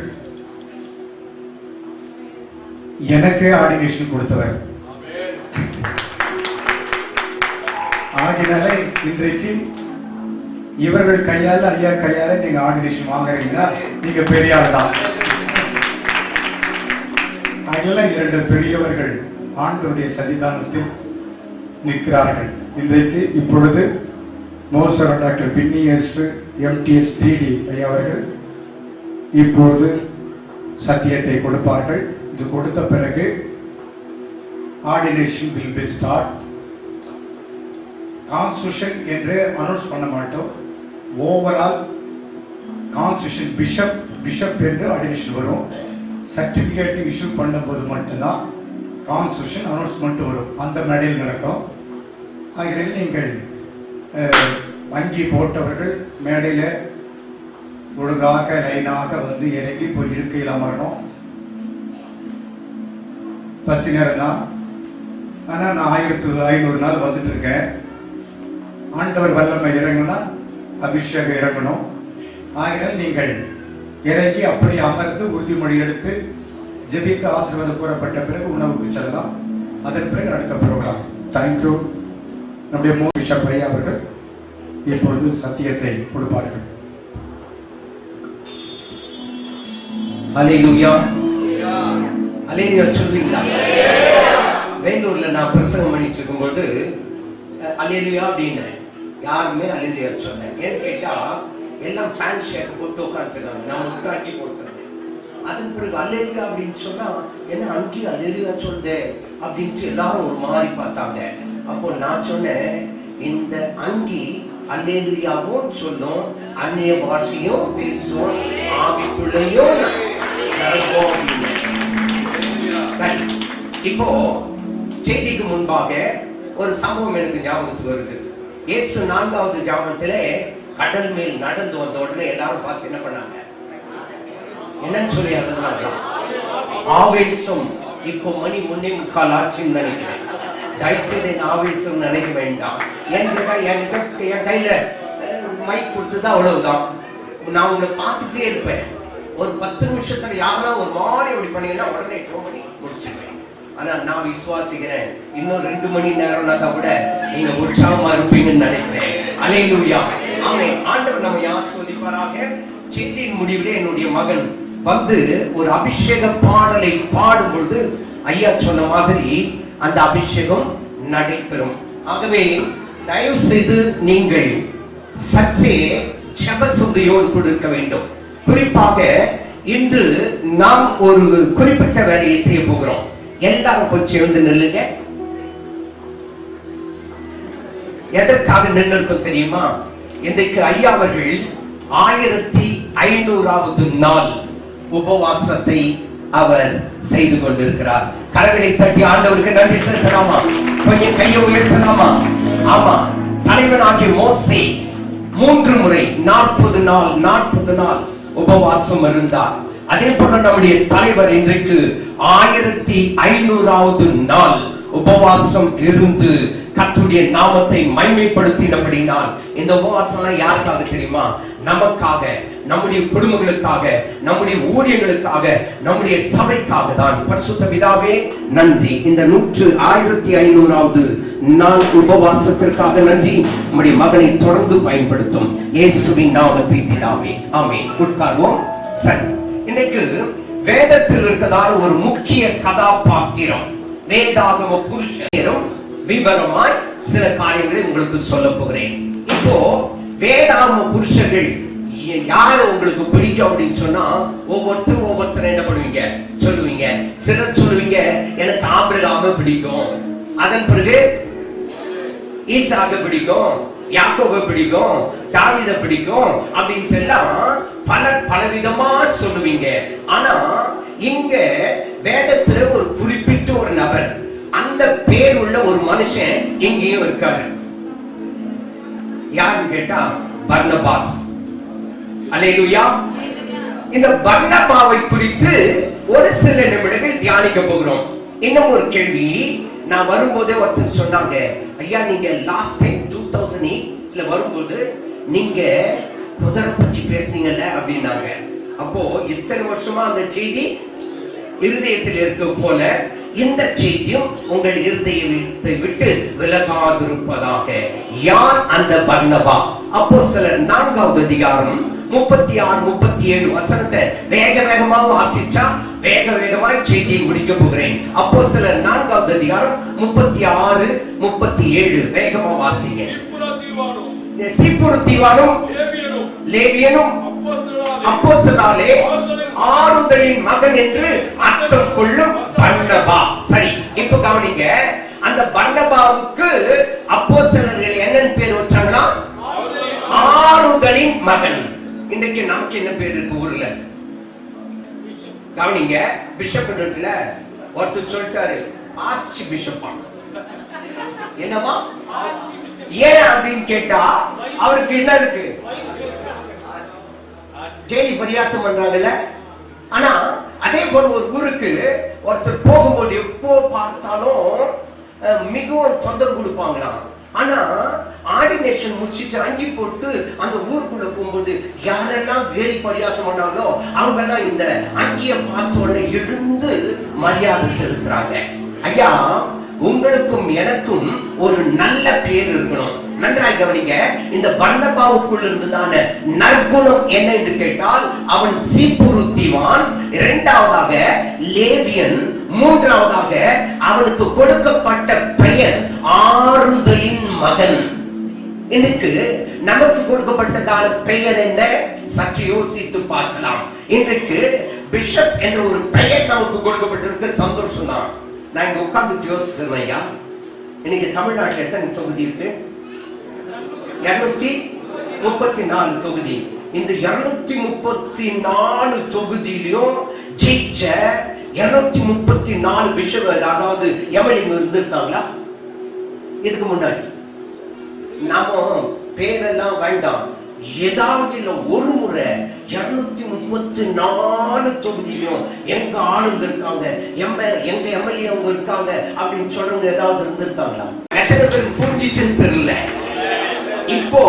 எனக்கே ஆர்டினேஷன் கொடுத்தவர். ஆகினால இன்றைக்கு இவர்கள் கையால ஐயா கையால நீங்க ஆர்டினேஷன் வாங்குறீங்கன்னா நீங்க பெரிய ஆள் தான். அதனால 2 பெரியவர்கள் ஆண்டவருடைய சன்னிதானத்தில் நிற்கிறார்கள். இன்றைக்கு இப்பொழுது மோசர் டாக்டர் பின்னிஎஸ் MTSDD ஐயா அவர்கள் இப்பொழுது சத்தியத்தை கொடுப்பார்கள். இது கொடுத்த பிறகு ordination will be start. Constitution என்று அனௌன்ஸ் பண்ண மாட்டோம். ஓவரால் கான்ஸ்டியூஷன் பிஷப் என்று ஆர்டினேஷன் வரும். சர்டிபிகேட் இஷ்யூ பண்ணும்போது மட்டும்தான் கான்ஸ்டியூஷன் அனௌன்ஸ்மெண்ட் வரும். அந்த மேடையில் நடக்கும். ஆகிய நீங்கள் வங்கி போட்டவர்கள் மேடையில் ஒழுங்காக லைனாக வந்து இறங்கி போய் இருக்கையில் அமரணும். பசி நேரம் தான். ஆனால் நான் 1500 நாள் வந்துட்டு இருக்கேன். ஆண்டவர் வல்லமை இறங்குனா அபிஷேகம் இறங்கணும். ஆகையால் நீங்கள் இறங்கி அப்படி அமர்ந்து உறுதிமொழி எடுத்து ஜெபித்து ஆசீர்வாதம் கூறப்பட்ட பிறகு உணவுக்கு செல்லலாம். அதன் பிறகு அடுத்த ப்ரோக்ராம். தேங்க்யூ. நம்முடைய பிஷப் ஐயா அவர்கள் இப்பொழுது சத்தியத்தை கொடுப்பார்கள். அல்லேலூயா. அல்லேலூயா சொல்வீங்களா? வேலூர்ல நான் பிரசங்கம் பண்ணிட்டு இருக்கும்போது அல்லேலூயா அப்படின்னு யாருமே அல்லேலூயா சொன்னேன். ஏன்னு கேட்டா எல்லாம் பேண்ட் ஷர்ட் போட்டு உட்காந்துருக்காங்க. நான் மட்டும் அங்கி போட்டுருந்தேன். அதன் பிறகு அல்லேலூயா அப்படின்னு சொன்னா என்ன அங்கி அல்லேலூயா சொல்லுது அப்படின்ட்டு எல்லாரும் ஒரு மாதிரி பார்த்தாங்க. அப்போ நான் சொன்னேன், இந்த அங்கி அல்லேலூயாவும் சொல்லும், அந்நிய பாஷையும் பேசும், ஆவிக்குள்ளையும் நடக்கும். சரி, இப்போ செய்திக்கு முன்பாக ஒரு சம்பவம் எனக்கு ஞாபகத்துக்கு வருது. இயேசு 4வது ஜாமத்திலே கடல் மேல் நடந்து வந்த உடனே எல்லாரும் பார்த்து என்ன பண்ணாங்க? என்னன்னு சொல்லி அழுதுனாங்க? ஆவேசம். இப்போ மணி 3:45 ஆச்சுன்னு நினைக்கிறேன். தயவுசெய்து என் ஆவேசம் நினைக்க வேண்டாம். என் கையில மைக் கொடுத்துதான் அவ்வளவுதான். நான் உங்களை பார்த்துட்டே இருப்பேன். ஒரு 10 நிமிஷத்துல யாரா ஒரு மாதிரி அப்படி பண்ணீங்கன்னா உடனே ஃபோன் பண்ணி முடிச்சுருவேன். ஆனா நான் விசுவாசிக்கிறேன், இன்னும் 2 மணி நேரம்னாக்கா கூட நீங்க உற்சாகமா இருப்பீங்கன்னு நினைக்கிறேன். அல்லேலூயா. ஆமென். ஆண்டவர் நம்மை ஆசீர்வதிப்பாராக. செய்தியின் முடிவிலே என்னுடைய மகன் வந்து ஒரு அபிஷேக பாடலை பாடும் பொழுது ஐயா சொன்ன மாதிரி அந்த அபிஷேகம் நடைபெறும். ஆகவே தயவு செய்து நீங்கள் சற்றே ஜெபசுந்தியோடு கொடுக்க வேண்டும். குறிப்பாக இன்று நாம் ஒரு குறிப்பிட்ட வேலையை செய்ய போகிறோம். எல்லாரும் கொஞ்சம் வந்து நில்லுங்க. எதற்காக நின்றுக்கும் தெரியுமா? இன்றைக்கு ஐயா அவர்கள் 1500வது நாள் உபவாசத்தை அவர் செய்து கொண்டிருக்கிறார். கரங்களை தட்டி ஆண்டவருக்கு நன்றி செலுத்தலாமா? கொஞ்சம் கையை உயர்த்தலாமா? ஆமா, தலைவனாகிய மோசே 3 முறை 40 நாள் உபவாசம் இருந்தார். அதே போல நம்முடைய தலைவர் இன்றைக்கு 1500வது நாள் உபவாசம் இருந்து கர்த்தருடைய நாமத்தை மகிமைப்படுத்தினபடினால் இந்த உபவாசம் யாருக்காக தெரியுமா? நமக்காக, நம்முடைய குடும்பங்களுக்காக, நம்முடைய ஊழியர்களுக்காக, நம்முடைய சபைக்காக தான். பரிசுத்த பிதாவே நன்றி. இந்த 1500வது நாள் உபவாசத்திற்காக நன்றி. நம்முடைய மகனை தொடர்ந்து பயன்படுத்தும் இயேசுவின் நாமத்தில் பிதாவே, ஆமென். உட்கார்வோம். சரி, இன்னைக்கு வேதத்தில் இருக்கிறதான ஒரு முக்கிய கதாபாத்திரம் வேதாகம புருஷரும் விவரமாய் சில காரியங்களை உங்களுக்கு சொல்ல போகிறேன். இப்போ வேதாகம புருஷர்கள் யாரை உங்களுக்கு பிடிக்கும் அப்படின்னு சொன்னா ஒவ்வொருத்தரும் என்ன பண்ணுவீங்க? சொல்லுவீங்க. சிலர் சொல்லுவீங்க எனக்கு ஆபிரகாமை பிடிக்கும், அதன் பிறகு ஈசாக பிடிக்கும், யாக்கோபை பிடிக்கும், தாவீதை பிடிக்கும் அப்படின்ட்டு எல்லாம் பலவிதமா சொல்லுவீங்க. ஆனா இங்க வேதத்துல ஒரு குறிப்பிட்ட ஒரு ஒரு மனுஷன் இங்கேயும் இருக்காரு. யாருன்னு கேட்டா பர்னபாஸ். அல்லேலூயா. இந்த பர்னபாவை குறித்து ஒரு சில நிமிடங்கள் தியானிக்க போகிறோம். இன்னும் ஒரு கேள்வி, நான் வரும்போதே ஒருத்தர் சொன்னாங்க, ஐயா நீங்க லாஸ்ட் டைம் 2008ல வரும்போது நீங்க குதிரை பற்றி பேசுனீங்கல்ல அப்படின்னாங்க. அப்போ இத்தனை வருஷமா அந்த செய்தி இருதயத்தில் இருக்க போல இந்த செய்தியும் உங்கள் இருதயத்தை விட்டு விலகாதிருப்பதாக. யார் அந்த பர்னபா? அப்போஸ்தலர் 4வது அதிகாரம் 36 37 வசனத்தை வேக வேகமா வாசிச்சா வேக வேகமாய் செய்தியை முடிக்க போகிறேன். அப்போஸ்தலர் 4வது அதிகாரம் 36 37 வேகமா வாசிங்க. சீப்புரு தீவானும் லேவியனும் அப்போஸ்தலராலே ஆறுதலின் மகன் என்று அர்த்தம் கொள்ளும் பர்னபா. சரி, இப்ப கவனிங்க. அந்த பர்னபாவுக்கு அப்போஸ்தலர்கள் என்னன்னு பேர் வச்சாங்களா? ஆறுதலின் மகன். இன்றைக்கு நமக்கு என்ன பேர் இருக்கு ஊர்ல? கவனிங்க. பிஷப் இருக்குல்ல, ஒருத்தர் சொல்லிட்டாரு ஆர்ச்சி பிஷப்பா. என்னமா ஏன் அப்படின்னு கேட்டா அவருக்கு என்ன இருக்கு? கேலி பரியாசம் பண்றாங்கல்ல. ஆனா அதே போல ஒரு ஊருக்கு ஒருத்தர் போகும்போது எப்போ பார்த்தாலும் மிகவும் தொந்தரவு கொடுப்பாங்களாம். ஆனா ஆர்டினேஷன் முடிச்சிட்டு அங்கி போட்டு அந்த ஊருக்குள்ள போகும்போது யாரெல்லாம் வேலி பரியாசம் பண்ணாங்களோ அவங்க எல்லாம் இந்த அங்கிய பார்த்த உடனே எழுந்து மரியாதை செலுத்துறாங்க. ஐயா, உங்களுக்கும் எனக்கும் ஒரு நல்ல பேர் இருக்கணும். நன்றாய் கவனிங்க. இந்த பர்னபாவுக்குள் இருந்ததான நற்குணம் என்ன என்று கேட்டால் அவன் சீப்புரு தீவான், இரண்டாவதாக லேவியன், மூன்றாவதாக அவனுக்கு கொடுக்கப்பட்ட பெயர் ஆறுதலின் மகன். இன்னைக்கு நமக்கு கொடுக்கப்பட்டதான பெயர் என்ன? சற்று யோசித்து பார்க்கலாம். இன்றைக்கு பிஷப் என்ற ஒரு பெயர் நமக்கு கொடுக்கப்பட்டிருக்கு. சந்தோஷம் தான். நான் இங்க உட்கார்ந்து யோசிக்கிறேன். ஐயா, இன்னைக்கு தமிழ்நாட்டில் எத்தனை தொகுதி இருக்கு? 234 தொகுதி. இந்த 234 தொகுதியிலும் ஜெயிச்ச 234 பிஷப், அதாவது எம்எல்ஏ இருந்திருக்காங்களா இதுக்கு முன்னாடி? நாம பேரெல்லாம் வேண்டாம், ஏதாவது ஒரு முறை 234 தொகுதியிலும் எங்க ஆளுங்க இருக்காங்க, எங்க எம்எல்ஏ அவங்க இருக்காங்க அப்படின்னு சொல்றவங்க ஏதாவது இருந்திருக்காங்களா? எத்தனை பேர் புரிஞ்சிச்சுன்னு தெரியல. இப்போ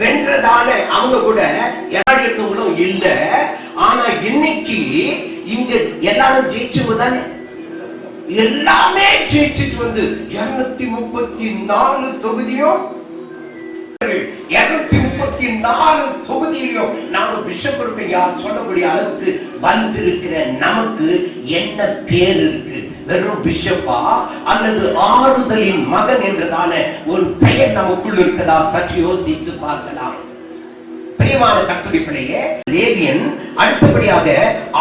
வென்றதான அவங்க கூட யாராடி இருக்கவங்களும் இல்ல. ஆனா இன்னைக்கு இங்க எல்லாரும் ஜெயிச்சவங்க தானே, எல்லாமே ஜெயிச்சுட்டு வந்து 234 தொகுதியும் 234 தொகுதியிலும் நானும் பிஷப் இருக்க யார் சொல்லக்கூடிய அளவுக்கு வந்திருக்கிற நமக்கு என்ன பேர் இருக்கு? வெறும் பிஷப்பா அல்லது ஆறுதலின் மகன் என்றதான ஒரு பெயர் நமக்குள் இருக்கதா? சற்று யோசித்து பார்க்கலாம். பிரியமான கர்த்தருடைய பிள்ளையே, லேவியன் அடுத்தபடியாக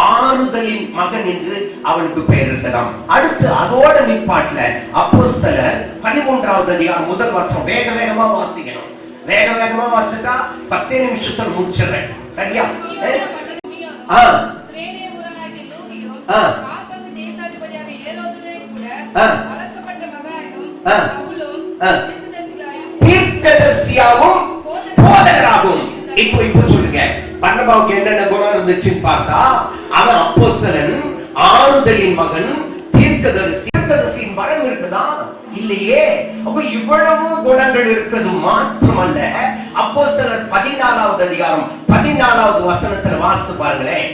ஆறுதலின் மகன் என்று அவனுக்கு பெயர் இருக்கதாம். அடுத்து அதோட நிப்பாட்டுல அப்போஸ்தலர் 13வது அதிகாரம் முதல் வசனம் வேக வேகமா வாசிக்கணும். வேக வேகமா வாசிட்டா 10 நிமிஷத்துல முடிச்சிடுறேன். சரியா? தீர்க்கதரிசியாகவும் போதகராகவும். இப்போ சொல்லுங்க, பர்னபாவுக்கு என்னென்ன குணம் இருந்துச்சுன்னு பார்த்தா, அவன் அப்போஸ்தலன், ஆறுதலின் மகன், தீர்க்கதரிசியின் வரம் இருக்குதா? இல்லையே. அப்ப இவ்வளவு குணங்கள் இருக்கிறது மாத்திரமல்ல, அப்போஸ்தலர் 14வது அதிகாரம் 14வது வசனத்துல வாசித்து பாருங்களேன்.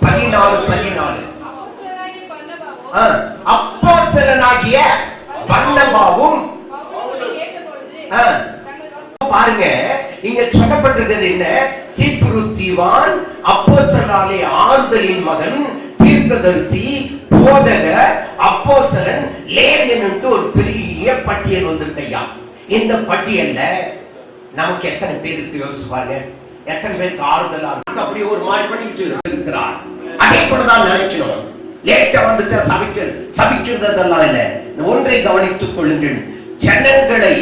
14 அப்போஸ்தலனாகிய பர்னபாவும் பாருங்க, இங்க சொல்லப்பட்டிருக்கிறது என்ன? சீப்புரு தீவான், அப்போஸ்தலராலே ஆறுதலின் மகன், தீர்க்கதரிசி, போதகர், அப்போஸ்தலன், லேவியன் என்று ஒரு பெரிய பட்டியல் வந்திருக்கையா. இந்த பட்டியல்ல நமக்கு எத்தனை பேர் இருக்கு யோசிச்சு பாருங்க. எத்தனை பேருக்கு ஆறுதலா அப்படி ஒரு மாதிரி பண்ணிட்டு இருக்கிறார். அதே போலதான் நினைக்கணும். லேட்டா வந்துட்டு சபிக்கிறதெல்லாம் இல்ல. ஒன்றை கவனித்துக் கொள்ளுங்கள். ஜனங்களை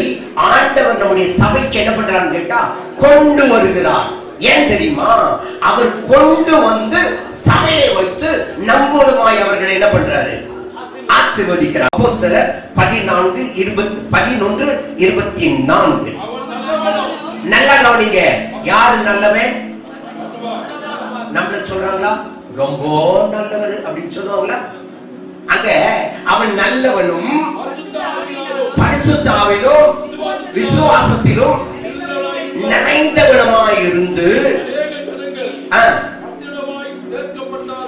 ஆண்டவர் நம்முடைய சபைக்கு என்ன பண்றான்னு கேட்டா கொண்டு வருகிறார். ஏன் தெரியுமா? அவர் கொண்டு வந்து சபையை வைத்து நம்பூலமாய் அவர்களை என்ன பண்றாரு? ஆசீர்வதிக்கிறார். அப்போஸ்தலர் 14:11-24. நல்லா கவனிங்க, யாரு நல்லவன்? நம்மள சொல்றாங்களா ரொம்ப நல்லவர் அப்படின்னு சொல்லுவாங்களா? அங்க அவன் நல்லவனும் பரிசுத்த ஆவியிலும் விசுவாசத்திலும் நிறைந்தவனுமாய் இருந்து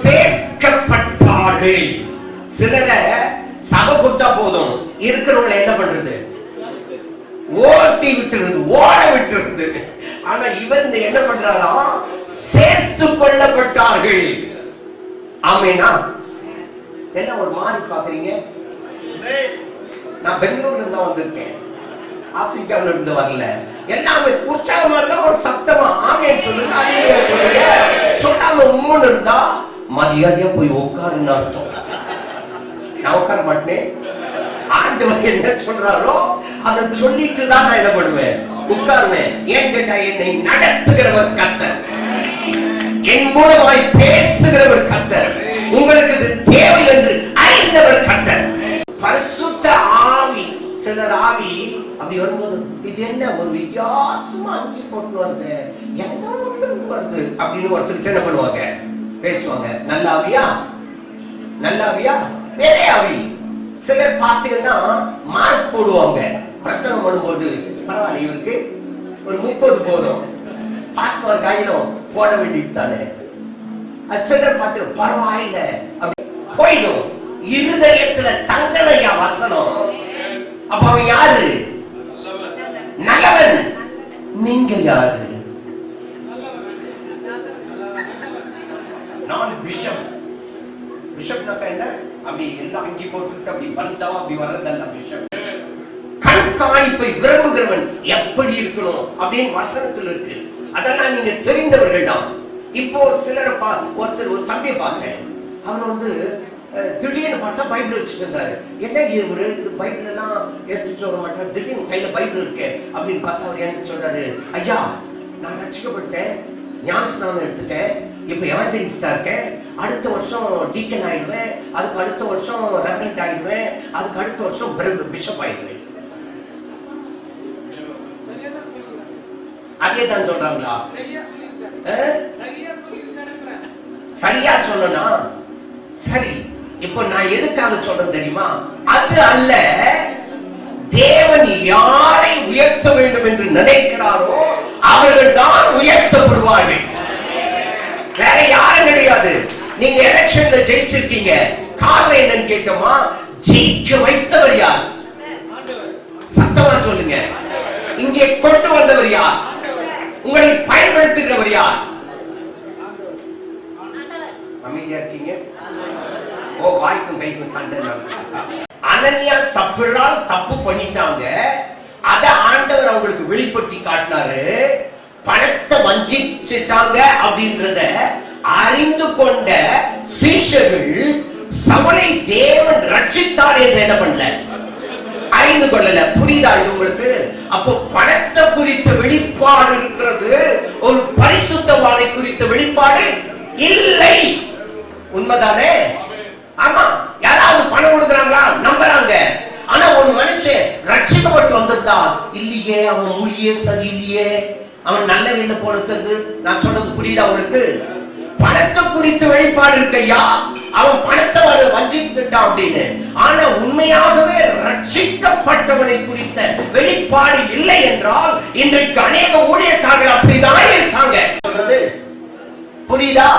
சேர்க்கப்பட்டார்கள். சிலர சபை கொடுத்தா போதும், இருக்கிறவங்களை என்ன பண்றது? ஓட்டி விட்டுறது, ஓட விட்டுறது. ஆனா இவன் என்ன பண்றாரா? சேர்த்து கொள்ளப்பட்டார்கள். ஆமேனா? என்ன ஒரு மாதிரி பாக்குறீங்க? நான் பெங்களூர்ல இருந்து வந்திருக்கேன், ஆப்பிரிக்காவில இருந்து வரல. எல்லாமே உற்சாகமா இருந்தா ஒரு சத்தமா ஆமேன்னு சொல்லுங்க, அல்லேலூயா சொல்லுங்க. சொல்லாம மூணு இருந்தா மரியாதையா போய் உட்காருன்னு அர்த்தம். நான் உட்கார மாட்டேன். ஆண்டவர் என்ன சொல்றாரோ அதை சொல்லிட்டு தான் நான் என்ன பண்ணுவேன்? உட்காருவேன். ஏன் கேட்டா, என்னை நடத்துகிறவர் கர்த்தர், என் மூலமாய் பேசுகிறவர் கர்த்தர், உங்களுக்கு இது தேவை என்று அறிந்தவர் கர்த்தர். பரிசுத்த ஆவி, சிலர் ஆவி அப்படி வரும்போது இது என்ன ஒரு வித்தியாசமா அங்கி போட்டு வருது, எங்க வருது அப்படின்னு ஒருத்தர் என்ன பண்ணுவாங்க? பேசுவாங்க. நல்ல ஆவியா, நல்ல ஆவியா, வேற ஆவி. சிலர் பார்த்தீங்கன்னா மார்க் போடுவாங்க பிரசங்கம் பண்ணும்போது. பரவாயில்ல, இவருக்கு ஒரு 30 போதும், பாஸ் மார்க் ஆகிடும், போட வேண்டியது தானே. அது சிலர் பார்த்து பரவாயில்ல அப்படி போயிடும். இருதயத்துல தங்கலையா வசனம். அப்ப அவன் யாரு? நல்லவன். நீங்க யாரு? நான் பிஷப். பிஷப்னாக்கா என்ன? அப்படி எல்லாம் அங்கி போட்டுட்டு அப்படி பந்தவா அப்படி வர்றதல்ல பிஷப். கண்காணிப்பை விரும்புகிறவன் எப்படி இருக்கணும் அப்படின்னு வசனத்துல இருக்கு. அதெல்லாம் நீங்க தெரிந்தவர்கள் தான். இப்போ சிலரை ஒருத்தர் ஒரு தம்பியை பார்த்தேன். அவர் வந்து திடீர்னு பார்த்தா பைபிள் வச்சுட்டு இருந்தாரு. என்ன இவரு பைபிள் எல்லாம் எடுத்துட்டு வர மாட்டார், திடீர்னு கையில பைபிள் இருக்கு அப்படின்னு பார்த்தா அவர் எனக்கு சொல்றாரு, ஐயா நான் ரட்சிக்கப்பட்டேன், ஞானஸ்நானம் எடுத்துட்டேன், இப்ப எவன்ஜெலிஸ்டா இருக்கேன், அடுத்த வருஷம் டீக்கன் ஆயிடுவேன், அதுக்கு அடுத்த வருஷம் ரெவரண்ட் ஆயிடுவேன், அதுக்கு அடுத்த வருஷம் பிஷப் ஆயிடுவேன். அதே தான் சொல்றாங்களா? சரியா சொல்லனா? சரி, இப்ப நான் எதுக்காக சொல்றேன் தெரியுமா? அது அல்ல, தேவன் யாரை உயர்த்த வேண்டும் என்று நினைக்கிறாரோ அவர்கள் தான் உயர்த்தப்படுவார்கள். வேற யாரும் கிடையாது. நீங்க எலெக்ஷன்ல ஜெயிச்சிருக்கீங்க, காரணம் என்னன்னு கேட்டோமா? ஜெயிக்க வைத்தவர் யார்? சத்தமா சொல்லுங்க. இங்கே கொண்டு வந்தவர் யார்? உங்களை பயன்படுத்துகிறவர் யார்? அமைதியா இருக்கீங்க? ஓ, வாய்க்கும் கைக்கும் சண்டை. அனனியா சப்பிரால் தப்பு பண்ணிட்டாங்க, அத ஆண்டவர் அவங்களுக்கு வெளிப்படுத்தி காட்டினாரு. பணத்தை வஞ்சிச்சிட்டாங்க அப்படின்றத அறிந்து கொண்ட சீஷர்கள் சவுலை தேவன் ரட்சித்தார் என்று என்ன பண்ணல, அறிந்து கொள்ளல. புரியுதா இது உங்களுக்கு? அப்போ பணத்தை குறித்த வெளிப்பாடு இருக்கிறது, ஒரு பரிசுத்தவானை குறித்த வெளிப்பாடு இல்லை. உண்மைதானே? ஆமா. யாராவது பணம் கொடுக்குறாங்களா? நம்புறாங்க. ஆனா ஒரு மனுஷன் ரட்சிக்கப்பட்டு வந்திருந்தா, இல்லையே அவன் ஊழியே சரியில்லையே, அவன் நல்ல வீடு போடுறது. நான் சொல்றது புரியுதா உங்களுக்கு? பணத்தை குறித்து வெளிப்பாடு இருக்கையா, அவன் பணத்தை வஞ்சித்துட்டான் அப்படின்னு. ஆனா உண்மையாகவே ரட்சிக்கப்பட்டவனை குறித்த வெளிப்பாடு இல்லை என்றால் இன்றைக்கு அநேக ஊழியக்காரர்கள் அப்படிதான் இருக்காங்க. புரியுதா?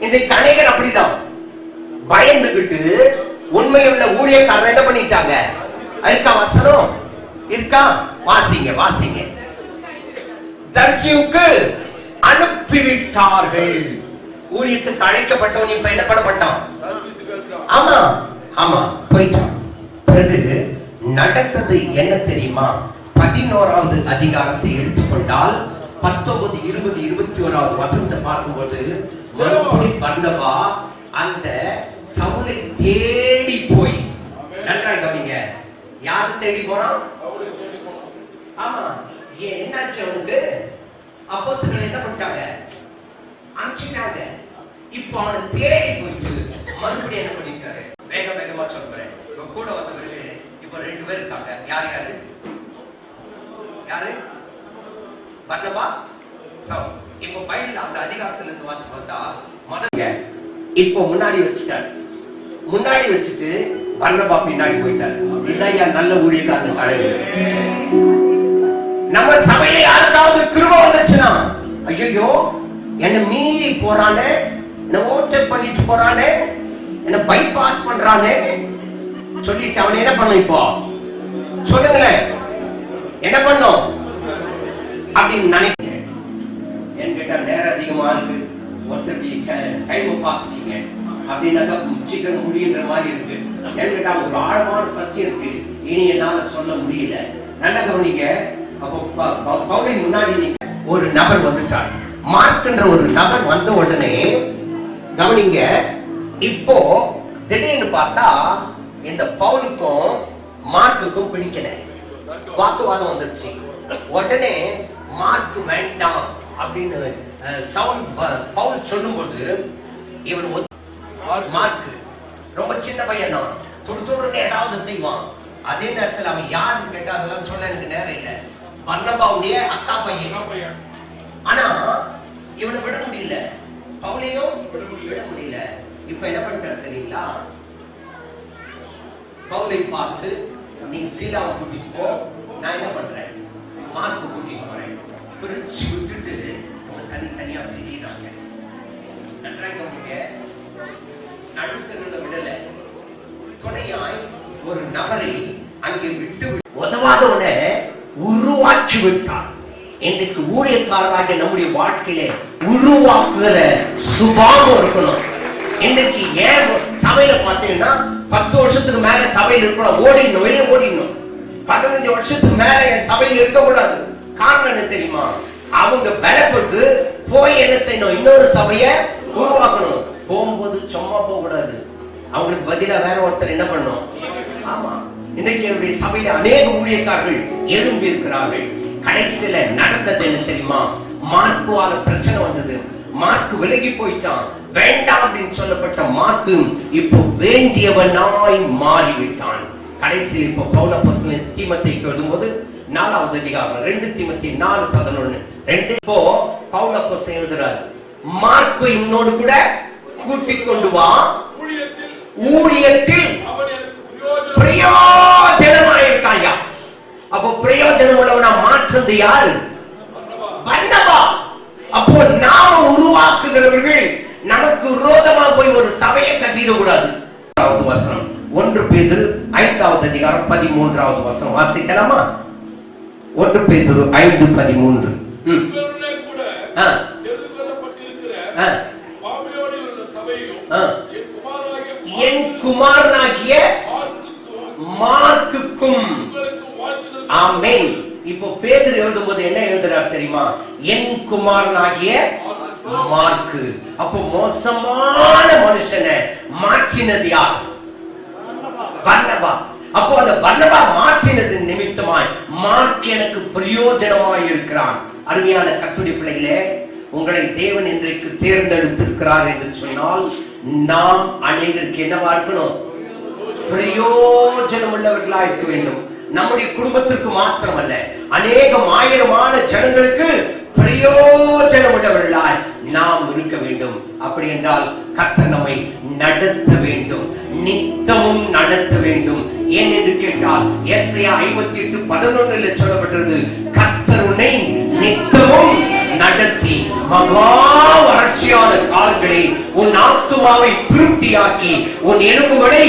இன்றைக்கு அநேகர் அப்படிதான் பயந்துகிட்டு உண்மையுள்ள ஊழியக்காரர் என்ன பண்ணிட்டாங்க? இருக்கா வசனம்? இருக்கா? வாசிங்க வாசிங்க. தர்சியுக்கு அனுப்பிவிட்டார்கள். ஊழியத்துக்கு அழைக்கப்பட்டவன் இப்ப என்ன பண்ணப்பட்டான்? ஆமா ஆமா, போயிட்டான். பிறகு நடந்தது என்ன தெரியுமா? 11வது அதிகாரத்தை எடுத்துக்கொண்டால் 19, 20, 21வது வசனத்தை பார்க்கும்போது, மறுபடி பர்னபா அந்த சவுலை தேடி போய், நன்றாக கவனிங்க, யாரை தேடி போறான்? ஆமா. என்னாச்சு அவனுக்கு? அப்போஸ்தலர்கள் என்ன பண்ணிட்டாங்க? அனுப்பிச்சிட்டாங்க. இப்போ அவனை தேடி போயிட்டு மறுபடியும் என்ன பண்ணிட்டாரு? வேக வேகமா விதமா சொல்றேன். இப்ப கூட வந்தவர்கள் இப்ப 2 பேர் இருக்காங்க. யார் யாரு? பர்னபா, சவுல். இப்போ பைபிள் அந்த அதிகாரத்துல இருந்து வாசி பார்த்தா மதங்க இப்போ முன்னாடி வச்சுட்டாரு. முன்னாடி வச்சுட்டு பர்னபா பின்னாடி போயிட்டாரு. இதான் நல்ல ஊழியக்காரன் அழகு. நம்ம சபையில யாருக்காவது கிருபை வந்துச்சுன்னா, ஐயோ என்ன மீறி போறானே, என்ன ஓட்ட பண்ணிட்டு போறானே, என்ன பைபாஸ் பண்றானே சொல்லிட்டு அவன் என்ன பண்ணும்? இப்போ சொல்லுங்களேன், என்ன பண்ணும் அப்படின்னு நினைக்கிறேன். என்கிட்ட நேரம் அதிகமா இருக்கு, ஒருத்தர் டைம் பார்த்துட்டீங்க அப்படின்னாக்கா சீக்கிரம் முடியுன்ற மாதிரி இருக்கு. என்கிட்ட ஒரு ஆழமான சத்தியம் இருக்கு, இனி என்னால சொல்ல முடியல. நல்ல கவனிங்க. அப்போ பவுலை முன்னாடி ஒரு நபர் வந்துட்டார். மார்க்ன்ற ஒரு நபர் வந்த உடனே கவனிங்க, இப்போ திடீர்னு பார்த்தா இந்த பவுலுக்கும் மார்க்குக்கும் பிடிக்கல, வாக்குவாதம் வந்துருச்சு. உடனே மார்க் வேண்டாம் அப்படின்னு பவுல் சொல்லும்போது இவர் மார்க் ரொம்ப சின்ன பையன் தான், துடுத்துடுன்னு ஏதாவது செய்வான். அதே நேரத்தில் அவன் யாருன்னு கேட்டா அதெல்லாம் சொல்ல எனக்கு நேரம் இல்லை. பர்னபாவுடைய அக்கா பையன். ஆனா இவனை விட முடியல, பவுலையும் விட முடியல. இப்ப என்ன பண்ணிட்டாரு தெரியுங்களா? பவுலை பார்த்து நீ சீலாவை கூட்டிட்டு போ, நான் என்ன பண்றேன் மார்க்கு கூட்டிட்டு போறேன். பிரிச்சு விட்டுட்டு தனியா பிரிகிறாங்க. நன்றாக நடுத்தருல விடல, துணையாய் ஒரு நபரை அங்கே விட்டு உதவாதவன உருவாக்கி விட்டார். இன்றைக்கு ஊழியக்காரராக நம்முடைய வாழ்க்கையில உருவாக்குகிற சுபாவம் இருக்கணும். இன்னைக்கு ஏன் சபையில பார்த்தீங்கன்னா 10 வருஷத்துக்கு மேல சபையில் இருக்கணும், ஓடிடணும், வெளியே ஓடிடணும். 15 வருஷத்துக்கு மேல என் சபையில் இருக்கக்கூடாது. காரணம் என்ன தெரியுமா? அவங்க பலப்பட்டு போய் என்ன செய்யணும்? இன்னொரு சபைய உருவாக்கணும். போகும்போது சும்மா போக கூடாது, அவங்களுக்கு பதிலா வேற ஒருத்தர் என்ன பண்ணணும்? ஆமா, இன்னைக்கு என்னுடைய சபையில அநேக ஊழியக்காரர்கள் எழும்பி இருக்கிறார்கள். கடைசியில நடந்தது என்ன தெரியுமா? மார்க்குவால பிரச்சனை வந்தது. மார்க்கு விலகி போயிட்டான். வேண்டாம் அப்படின்னு சொல்லப்பட்ட மார்க்கு இப்போ வேண்டியவனாய் மாறிவிட்டான். கடைசியில் இப்போ பவுல் அப்போஸ்தலன் தீமோத்தேயுக்கு எழுதும்போது 4வது அதிகாரம் 2 தீமோத்தேயு 4:11 2 இப்போ பவுல் அப்போஸ்தலன் எழுதுறாரு, மார்க்கு இன்னோடு கூட கூட்டிக் கொண்டு வா, ஊழியத்தில் பிரயோஜனமாயிருக்காயா. அப்போ பிரயோஜனம் உள்ளவனா மாற்றுறது யாரு? பர்னபா. அப்போ நாம உருவாக்குகிறவர்கள் நமக்கு விரோதமா போய் ஒரு சபையை கட்டிட கூடாது. 1 வசனம் 1 பேதுரு 5வது அதிகாரம் 13வது வசனம் வாசிக்கலாமா? 1 பேதுரு 5:13. என் குமாரனாகிய மார்க்குக்கும். ஆமென். இப்போ பேதுரு எழுதும்போது என்ன எழுதுறார் தெரியுமா? என் குமாரனாகிய மார்க்கு. அப்போ மோசமான மனுஷனை மாற்றினது யார்? பர்னபா. அப்போ அந்த பர்னபா மாற்றினது நிமித்தமாய் மார்க் எனக்கு பிரயோஜனமாய் இருக்கிறான். அருமையான கர்த்தருடைய பிள்ளைகளே, உங்களை தேவன் இன்றைக்கு தேர்ந்தெடுத்திருக்கிறார் என்று சொன்னால் நாம் அநேகருக்கு என்னவா இருக்கணும்? பிரயோஜனம் உள்ளவர்களா இருக்க வேண்டும். நம்முடைய குடும்பத்திற்கு மாத்திரமல்ல, அநேகம் ஆயிரமான ஜனங்களுக்கு பிரயோஜனம் உள்ளவர்களாய் நாம் இருக்க வேண்டும். அப்படி என்றால் கர்த்தர் நம்மை நடத்த வேண்டும், நித்தமும் நடத்த வேண்டும். ஏன் என்று கேட்டால் எஸ்ஐயா 58:11 சொல்லப்பட்டது, கர்த்தர் உன்னை நித்தமும் நடத்தி மகா வறட்சியான காலங்களில் உன் ஆத்துமாவை திருப்தியாக்கி உன் எலும்புகளை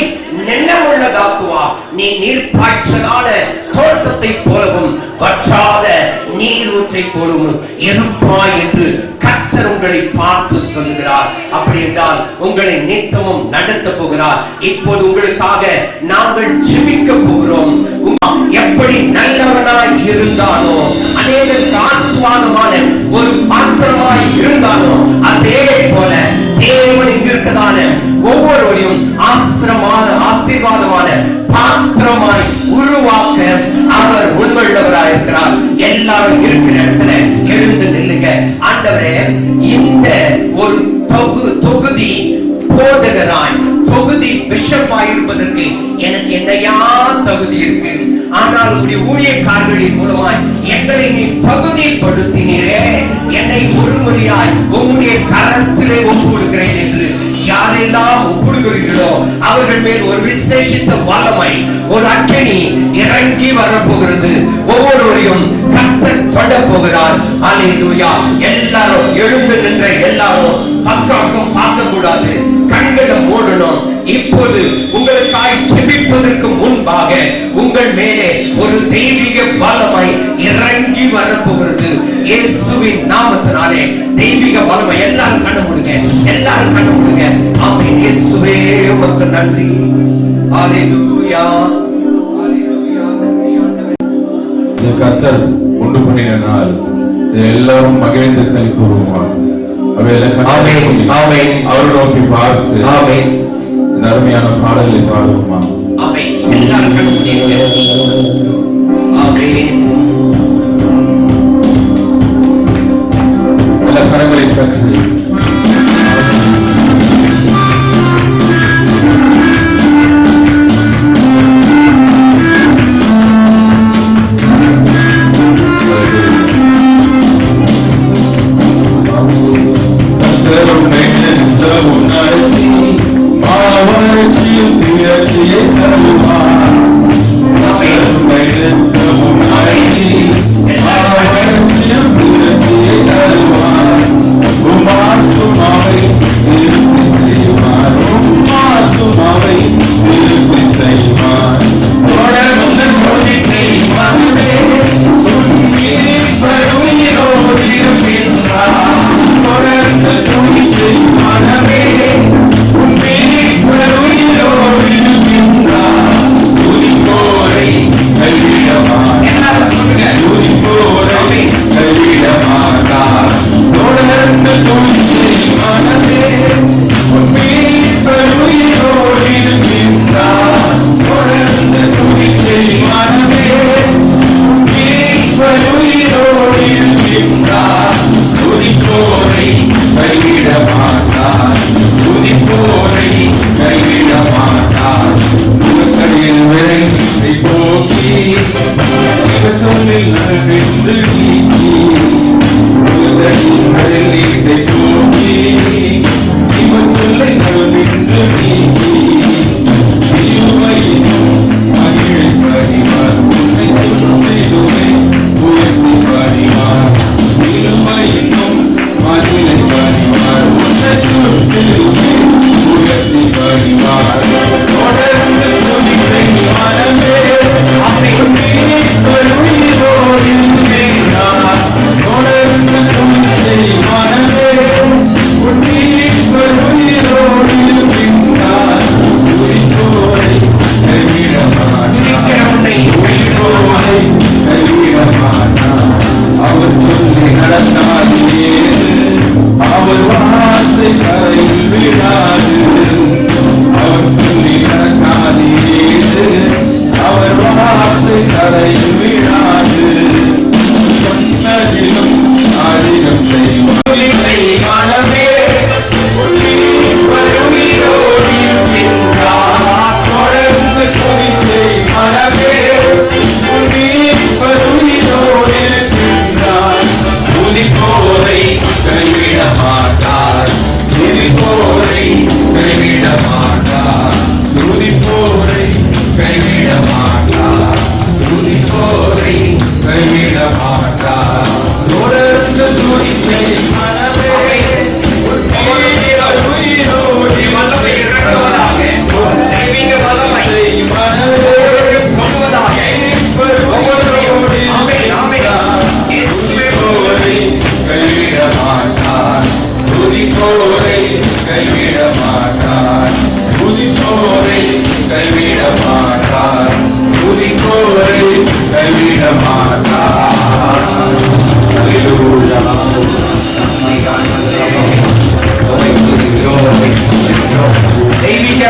நெண்ணமுள்ளதாக்குவா. நீ நீர்ப்பாய்ச்சலான தோட்டத்தை போலவும் வற்றாத நீரூற்றை போலவும் இருப்பாய் என்று கர்த்தர் உங்களை பார்த்து சொல்லுகிறார். அப்படி என்றால் உங்களை நித்தமும் நடத்த போகிறார். இப்போது உங்களுக்காக நாங்கள் ஜெபிக்க போகிறோம். எப்படி நல்லவனாய் இருந்தானோ, அநேகருக்கு ஆசீர்வாதமான ஒரு பாத்திரமாய் இருந்தானோ, அதே போல தேவன் இருக்கிறதான ஒவ்வொருவரையும் ஆசீர்வாதமான பாத்திரமாய் உருவாக்க அவர் உண்மையுள்ளவராய் இருக்கிறார். எல்லாரும் இருக்கிற இடத்துல எழுந்து நில்லுங்க. ஆண்டவரே, இந்த ஒரு தொகுதி போதகராய், தொகுதி பிஷப்பாய் இருப்பது கொடுப்பதற்கு எனக்கு என்னையா தகுதி இருக்கு? ஆனால் உடைய ஊழியக்காரர்களின் மூலமாய் எங்களை நீ தகுதிப்படுத்தினீரே. என்னை ஒரு முறையாய் உம்முடைய கரத்திலே ஒப்புக்கொடுக்கிறேன் என்று யாரெல்லாம் ஒப்புக்கொடுக்கிறீர்களோ அவர்கள் மேல் ஒரு விசேஷித்த வல்லமை, ஒரு அக்கினி இறங்கி வரப்போகிறது. ஒவ்வொருவரையும் கர்த்தர் தொட போகிறார். அல்லேலூயா. எல்லாரும் எழுந்து நின்ற எல்லாரும் பக்கம் பார்க்க கூடாது, கண்களை மூடணும். இப்போது உங்களுக்காய் ஜெபிப்பதற்கு முன்பாக உங்கள் மேலே ஒரு தெய்வீக வல்லமை இறங்கி வரப்போகிறது. இயேசுவின் நாமத்தினாலே தெய்வீக வல்லமை. எல்லாரும் கண்ண முடிங்க, எல்லாரும் கண்ண முடிங்க. ஆமென். இயேசுவே உமக்கு நன்றி. ஹalleluya. கர்த்தர் உண்டு பண்ணின நாள் எல்லாரும் மகிழ்ந்து கை கூறுவோமா? அவர் நோக்கி பார்த்து அருமையான பாடலை பாடுவோமா? எல்லாரும் கண்ண முடிங்க. எல்லா கரங்களை தட்டி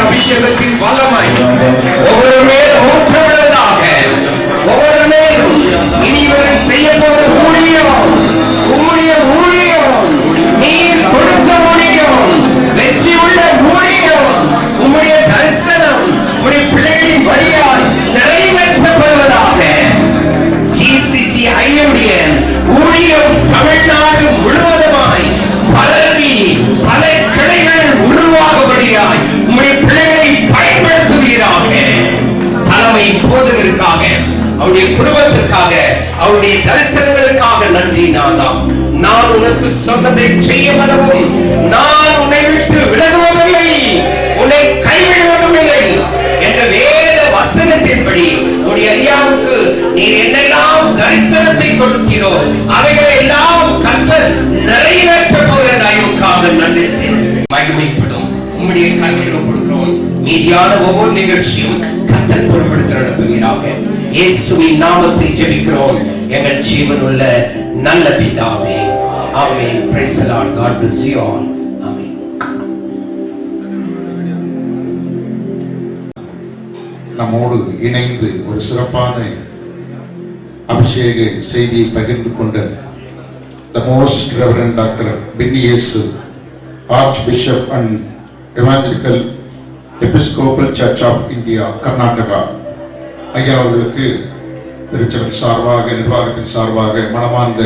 அபிஷேகத்தின் வல்லமை ஒவ்வொரு மேலும் ஊற்றப்படுவதாக. ஒவ்வொரு மேலும் இனிவரை செய்ய போற ஊழியம், நீர் கொடுத்த ஊழியம், வெற்றி உள்ள ஊழியம், உம்முடைய தரிசனம், உம்முடைய அவருடைய குடும்பத்திற்காக, அவருடைய தரிசனங்களுக்காக நன்றி நாதா. நான் உனக்கு சொன்னதை செய்ய வரவும், நான் உன்னை விட்டு விலகுவதில்லை, உன்னை கைவிடுவதும் இல்லை என்ற வேத வசனத்தின்படி உடைய ஐயாவுக்கு நீ என்னெல்லாம் தரிசனத்தை கொடுத்தீரோ அவைகளை எல்லாம் கர்த்தர் நிறைவேற்ற போகிற தயவுக்காக நன்றி மகிமைப்படும். உம்முடைய கருத்தில் கொடுக்கிறோம். மீதியான ஒவ்வொரு நிகழ்ச்சியும் கர்த்தர் பொறுப்படுத்த நடத்துவீராக. இயேசுவின் நாமத்தில் ஜெபிக்கிறோம் எங்கள் ஜீவனுள்ள நல்ல பிதாவே. ஆமென். Praise the Lord. God bless you all. ஆமென். நம்மோடு இணைந்து ஒரு சிறப்பான அபிஷேக செய்தியை பகிர்ந்து கொண்ட the most reverend Dr. Binny Yesu, Archbishop and Evangelical Episcopal Church of India, Karnataka, ஐயா அவர்களுக்கு திருச்சபை சார்பாக, நிர்வாகத்தின் சார்பாக மனமார்ந்த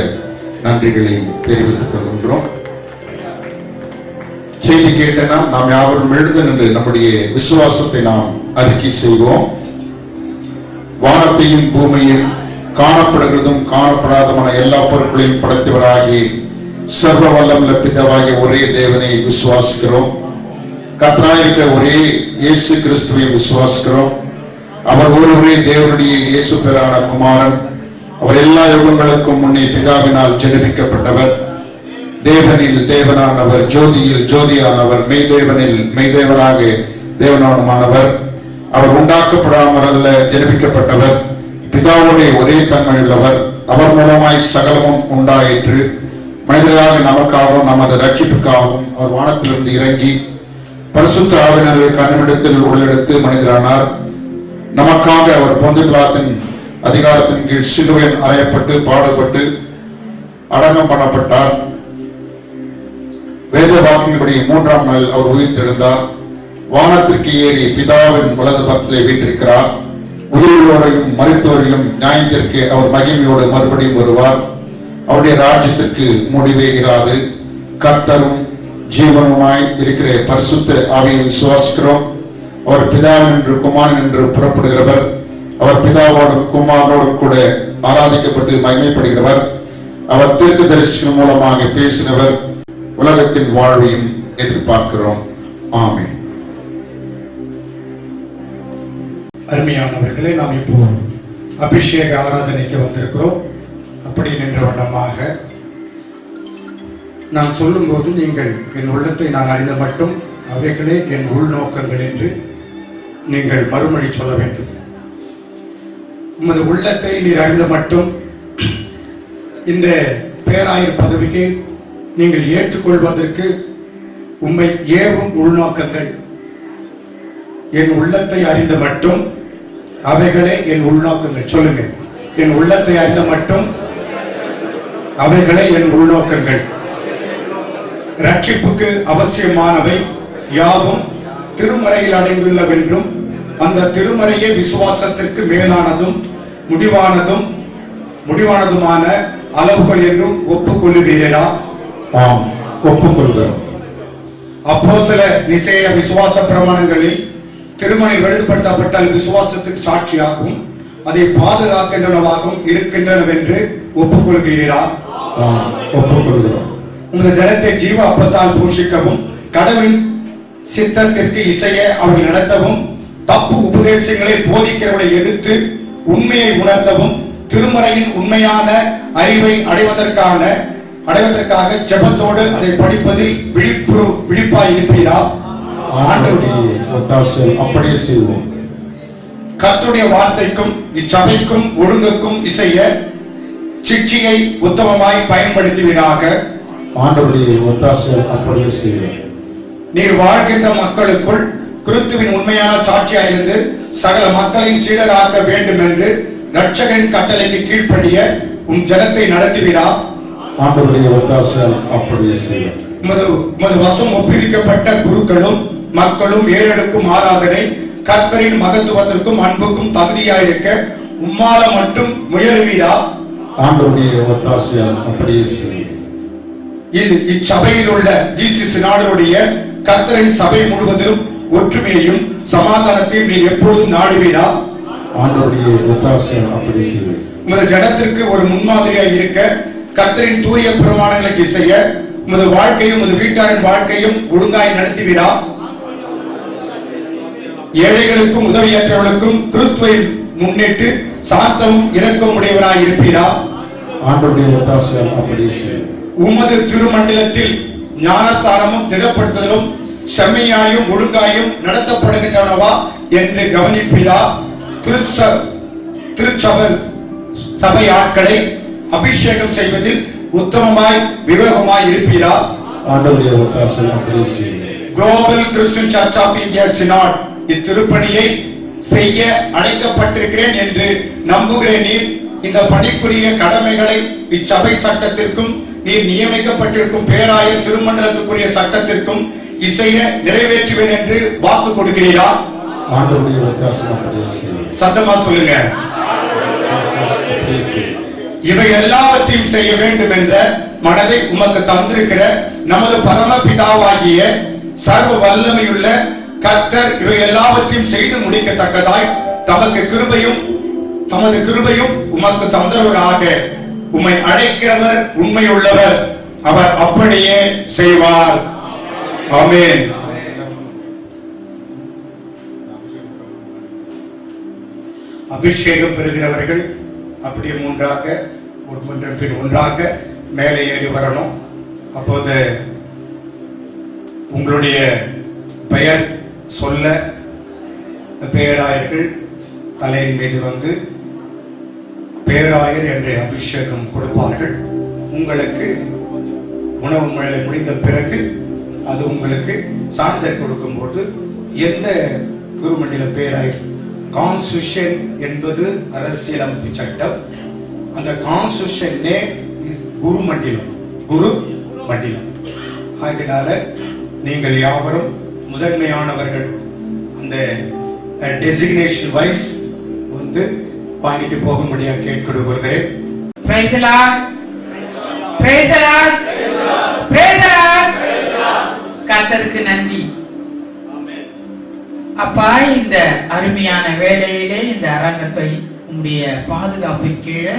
நன்றிகளை தெரிவித்துக் கொள்கின்றோம். செய்தி கேட்டனா நாம் யாவரும் எழுந்து நின்று நம்முடைய விசுவாசத்தை நாம் அறிக்கை செய்வோம். வானத்தையும் பூமியில் காணப்படுகிறதும் காணப்படாதமான எல்லா பொருட்களையும் படைத்தவராகி சர்வ வல்லமுள்ள பிதாவாகிய ஒரே தேவனை விசுவாசிக்கிறோம். கர்த்தராயிருக்கிற ஒரே இயேசு கிறிஸ்துவை விசுவாசிக்கிறோம். அவர் ஒருவரே தேவனுடைய இயேசு பேரான குமாரன். அவர் எல்லா யுகங்களுக்கும் முன்னே பிதாவினால் ஜெனிப்பிக்கப்பட்டவர். தேவனில் தேவனானவர், ஜோதியில் ஜோதியானவர், மெய்தேவனில் மெய்தேவனாக தேவனானவர். அவர் உண்டாக்கப்படாமல் அல்ல, ஜெனிப்பிக்கப்பட்டவர். பிதாவுடைய ஒரே தன்மையுள்ளவர். அவர் மூலமாய் சகலமும் உண்டாயிற்று. மனிதராக நமக்காகவும் நமது ரட்சிப்புக்காகவும் அவர் வானத்திலிருந்து இறங்கி பரிசுத்த ஆவியானவரை கண்ணிடத்தில் உடலெடுத்து மனிதரானார். நமக்காக அவர் பொந்து பிலாத்தின் அதிகாரத்தின் கீழ் சிலுவையில் அறையப்பட்டு பாடுபட்டு அடக்கம் பண்ணப்பட்டார். வேத வாக்கின்படி 3ஆம் நாள் அவர் உயிர்த்தெழுந்தார். வானத்திற்கு ஏறி பிதாவின் வலது பக்கத்திலே வீற்றிருக்கிறார். உயிரோரையும் மருத்துவரையும் நியாயத்திற்கு அவர் மகிமையோடு மறுபடியும் வருவார். அவருடைய ராஜ்யத்திற்கு முடிவே இராது. கர்த்தரும் ஜீவனுமாய் இருக்கிற பரிசுத்த ஆவியை விசுவாசிக்கிறோம். அவர் பிதாவின் என்று குமாரன் என்று புறப்படுகிறவர். அவர் பிதாவோடும் குமாரனோடும் கூட ஆராதிக்கப்பட்டு மகிமைப்படுகிறவர். அவர் தீர்க்கதரிசிகள் மூலமாக பேசினவர். உலகத்தின் வாழ்வையும் எதிர்பார்க்கிறோம். ஆமென். அருமையானவர்களே, நாம் இப்போ அபிஷேக ஆராதனைக்கு வந்திருக்கிறோம். அப்படி நின்ற வண்ணமாக நான் சொல்லும்போது நீங்கள் என் உள்ளத்தை நான் அறிந்த மட்டும் அவைகளே என் உள்நோக்கங்கள் என்று நீங்கள் மறுமொழி சொல்ல வேண்டும். உமது உள்ளத்தை நீர் அறிந்த மட்டும் இந்த பேராயர் பதவிக்கு நீங்கள் ஏற்றுக்கொள்வதற்கு உம்மை ஏவும் உள்நோக்கங்கள் என் உள்ளத்தை அறிந்த மட்டும் அவைகளே என் உள்நோக்கங்கள். சொல்லுங்க, என் உள்ளத்தை அறிந்த மட்டும் அவைகளே என் உள்நோக்கங்கள். ரட்சிப்புக்கு அவசியமானவை யாவும் திருமறையில் அடைந்துள்ளவென்றும் அந்த திருமறையே விசுவாசத்திற்கு மேலானதும் முடிவானதுமான அளவுகள் என்றும் ஒப்புக்கொள்ளுகிறீரா? ஆம், ஒப்புக்கொள்கிறோம். அப்போஸ்தல நிசேய விசுவாச பிரமாணங்களில் திருமணை வெளிப்படுத்தப்பட்டால் விசுவாசத்துக்கு சாட்சியாகவும் அதை பாதுகாக்கின்றனவாகவும் இருக்கின்றனவென்று ஒப்புக்கொள்கிறீரா? ஒப்புக்கொள்கிறோம். உமது ஜனத்தை ஜீவ அப்பத்தால் போஷிக்கவும் கடவுளின் சித்தத்திற்கு இசைய அவர்கள் நடத்தவும் தப்பு உபதேசங்களை போதிக்கிறவர்களை எதிர்த்து உண்மையை உணர்த்தவும் திருமறையின் உண்மையான அறிவை அடைவதற்காக ஜெபத்தோடு அதை படிப்பதில் விழிப்பாய் இருப்பீரா? அப்படியே செய்வோம். கர்த்தருடைய வார்த்தைக்கும் இச்சபைக்கும் ஒழுங்குக்கும் இசைய சிட்சியை உத்தமமாய் பயன்படுத்துவீராக. ஆண்டவருடைய ஒத்தாசையால் அப்படியே செய்வோம். நீர் வாழ்கின்ற மக்களுக்குள் கிறிஸ்துவின் உண்மையான சாட்சியாயிருந்து சகல மக்களை சீடராக்க வேண்டும் என்று இரட்சகன் கட்டளைக்கு கீழ்ப்படிய உன் ஜனத்தை நடத்துவீரா? ஆண்டவருடைய ஒத்தாசையால் அப்படியே செய்வோம். உமது வசம் ஒப்புவிக்கப்பட்ட குருக்களும் மக்களும் ஏறெடுக்கும் ஆராதனை கர்த்தரின் மகத்துவத்திற்கும் அன்புக்கும் தகுதியாயிருக்க உம்மால மட்டும் முயலுவீரா? ஆண்டவருடைய ஒத்தாசையால் அப்படியே செய்வோம். இச்சபையில் உள்ள ஜீசஸ் நாடுடைய கர்த்தரின் சபை முழுவதிலும் ஒற்றுமையையும் சமாதானத்தையும் நீர் எப்பொழுதும் நாடுவீரா? ஆண்டவருடைய ஒத்தாசையால் அப்படி செய்வேன். உமது ஜனத்திற்கு ஒரு முன்மாதிரியாக இருக்க கர்த்தரின் தூய பிரமாணங்களுக்கு இசைய உமது வாழ்க்கையும் உமது வீட்டாரின் வாழ்க்கையும் ஒழுங்காய் நடத்துவீரா? ஏழைகளுக்கும் உதவியற்றவர்களுக்கும் கிறிஸ்துவை முன்னிட்டு சாந்தமும் இரக்கம் உடையவராய் இருப்பீரா? ஆண்டவருடைய ஒத்தாசையால் அப்படி செய்வேன். உமது திருமண்டலத்தில் ஞானத்தானமும் திடப்படுத்துதலும் செம்மையாயும் ஒழுங்காயும் நடத்தப்படுகின்றனவா என்று கவனிப்பீரா? சபை ஆட்களை அபிஷேகம் செய்வதில் உத்தமமாய் விவேகமாய் இருப்பீரா? ஆண்டவருடைய ஒத்தாசையால் அப்படி செய்வேன். Global Christian church of India synod இத்திருப்பணியை செய்ய அழைக்கப்பட்டிருக்கிறேன் என்று நம்புகிறேன். நீர் இந்த பணிக்குரிய கடமைகளை இச்சபை சட்டத்திற்கும் நீர் நியமிக்கப்பட்டிருக்கும் பேராயர் திருமண்டலத்துக்குரிய சட்டத்திற்கும் இசைய நிறைவேற்றுவேன் என்று வாக்கு கொடுக்கிறீரா? ஆண்டவருடைய ஒத்தாசையால் அப்படி செய்வேன். சத்தமா சொல்லுங்க. இவை எல்லாவற்றையும் செய்ய வேண்டும் என்ற மனதை உமக்கு தந்திருக்கிற நமது பரமபிதாவாகிய சர்வ வல்லமையுள்ள கர்த்தர் இவை எல்லாவற்றையும் செய்து முடிக்கத்தக்கதாய் தமது கிருபையும் உமக்கு தந்தவராக உம்மை அழைக்கிறவர் உண்மையுள்ளவர், அவர் அப்படியே செய்வார். ஆமென். அபிஷேகம் பெறுகிறவர்கள் அப்படியே ஒன்றன் பின் ஒன்றாக மேலே ஏறி வரணும். அப்போது உங்களுடைய பெயர் சொல்ல பேராயர்கள் தலையின் மீது வந்து பேராயர் என்ற அபிஷேகம் கொடுப்பார்கள். உங்களுக்கு உணவு மேலே முடிந்த பிறகு அது உங்களுக்கு சான்றிதழ் கொடுக்கும் போது எந்த குருமண்டல பேராயர் கான்ஸ்டியூஷன் என்பது அரசியலமைப்பு சட்டம். அந்த கான்ஸ்டியூஷன் நேம் இஸ் குரு மண்டலம். ஆகினால நீங்கள் யாவரும் முதன்மையானவர்கள் அந்த டெசிக்னேஷன் வைஸ் வந்து வாங்கிட்டு போகும்படியாக கேட்டுக்கொள்கிறேன். Praise the Lord. Praise the Lord. Praise the Lord. கர்த்தருக்கு நன்றி. அப்பா, இந்த அருமையான வேளையிலே இந்த அரங்கத்தை உம்முடைய பாதுகாப்பின் கீழே,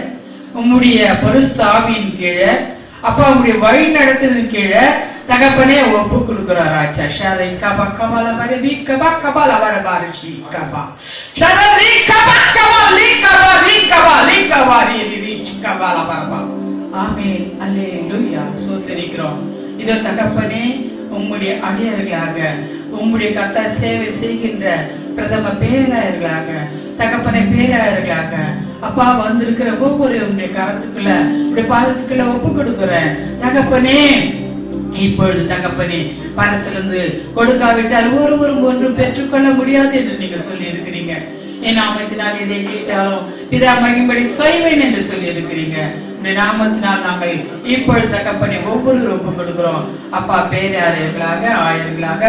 உம்முடைய பரிசுத்த ஆவியின் கீழே, அப்பா உம்முடைய வழி நடத்துவதன் கீழே தகப்பனே ஒப்பு கொடுக்கிறார். ராஜா ஷரை கபா கபால வரவி கபா கபால வரபாரிஷி கபா ஷரை கபா கபாலி கபாலி கபாலி கபாலி ரிஷி கபால வரபா. ஆமென். அல்லேலூயா. ஸ்தோத்திரிக்கிறோம். இதோ தகப்பனே, உம்முடைய அடியார்களாக உம்முடைய கர்த்தா சேவை செய்கின்ற பிரதம பேராயர்களாக தகப்பனை பேராயர்களாக அப்பா வந்திருக்கிற ஒவ்வொரு உம்முடைய கரத்துக்குள்ள உடைய பாதத்துக்குள்ள ஒப்பு கொடுக்கிறேன் தகப்பனே. இப்பொழுது தகப்பனே, பரத்திலிருந்து கொடுக்காவிட்டால் ஒருவரும் ஒன்றும் பெற்றுக்கொள்ள முடியாது என்று நீங்க சொல்லி இருக்கிறீங்க. என் நாமத்தினால் இதை கேட்டாலும் பிதா மகிம்படி செய்வேன் என்று சொல்லி இருக்கிறீங்க. நாமத்தினால் நாங்கள் இப்பொழுது தகப்பனை ஒவ்வொரு ஒப்பு கொடுக்கிறோம். அப்பா பேராயர்களாக ஆயர்களாக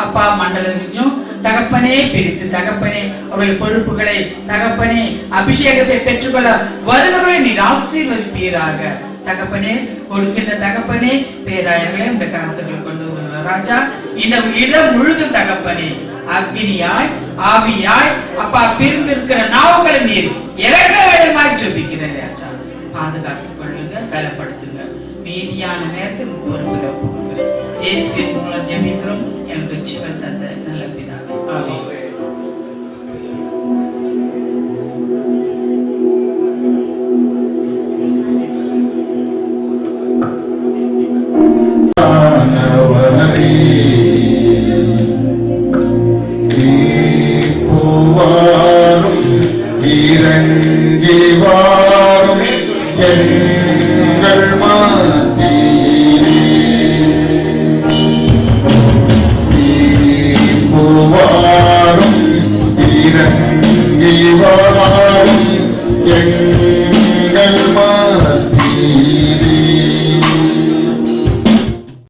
அப்பா மண்டலங்களிலும் தகப்பனே பிரித்து தகப்பனே அவர்கள் பொறுப்புகளை தகப்பனே அபிஷேகத்தை பெற்றுக்கொள்ள வருகிறவர்களை நீர் ஆசீர்வதிப்பீராக. தகப்பனே கொடுக்கின்ற தகப்பனே பேராயர்களை இந்த கருத்துக்கள் கொண்டு வருகிறார். ராஜா இந்த இடம் முழுதும் தகப்பனே அக்னியாய் ஆவியாய் அப்பா பிரிந்திருக்கிற நாவுகளை நீர் இறங்க வேண்டுமாய் ஜெபிக்கிறேன். ராஜா பாதுகாத்துக் கொள்ளுங்க, பலப்படுத்துங்க. மீதியான நேரத்தில் பொறுப்பில் ஒப்புக்கொள்கிறேன். இயேசுவின் மூலம் ஜெபிக்கிறோம் எனக்கு ஜீவன் தந்த நல்ல பிதாவே. ஆமென். எங்கள்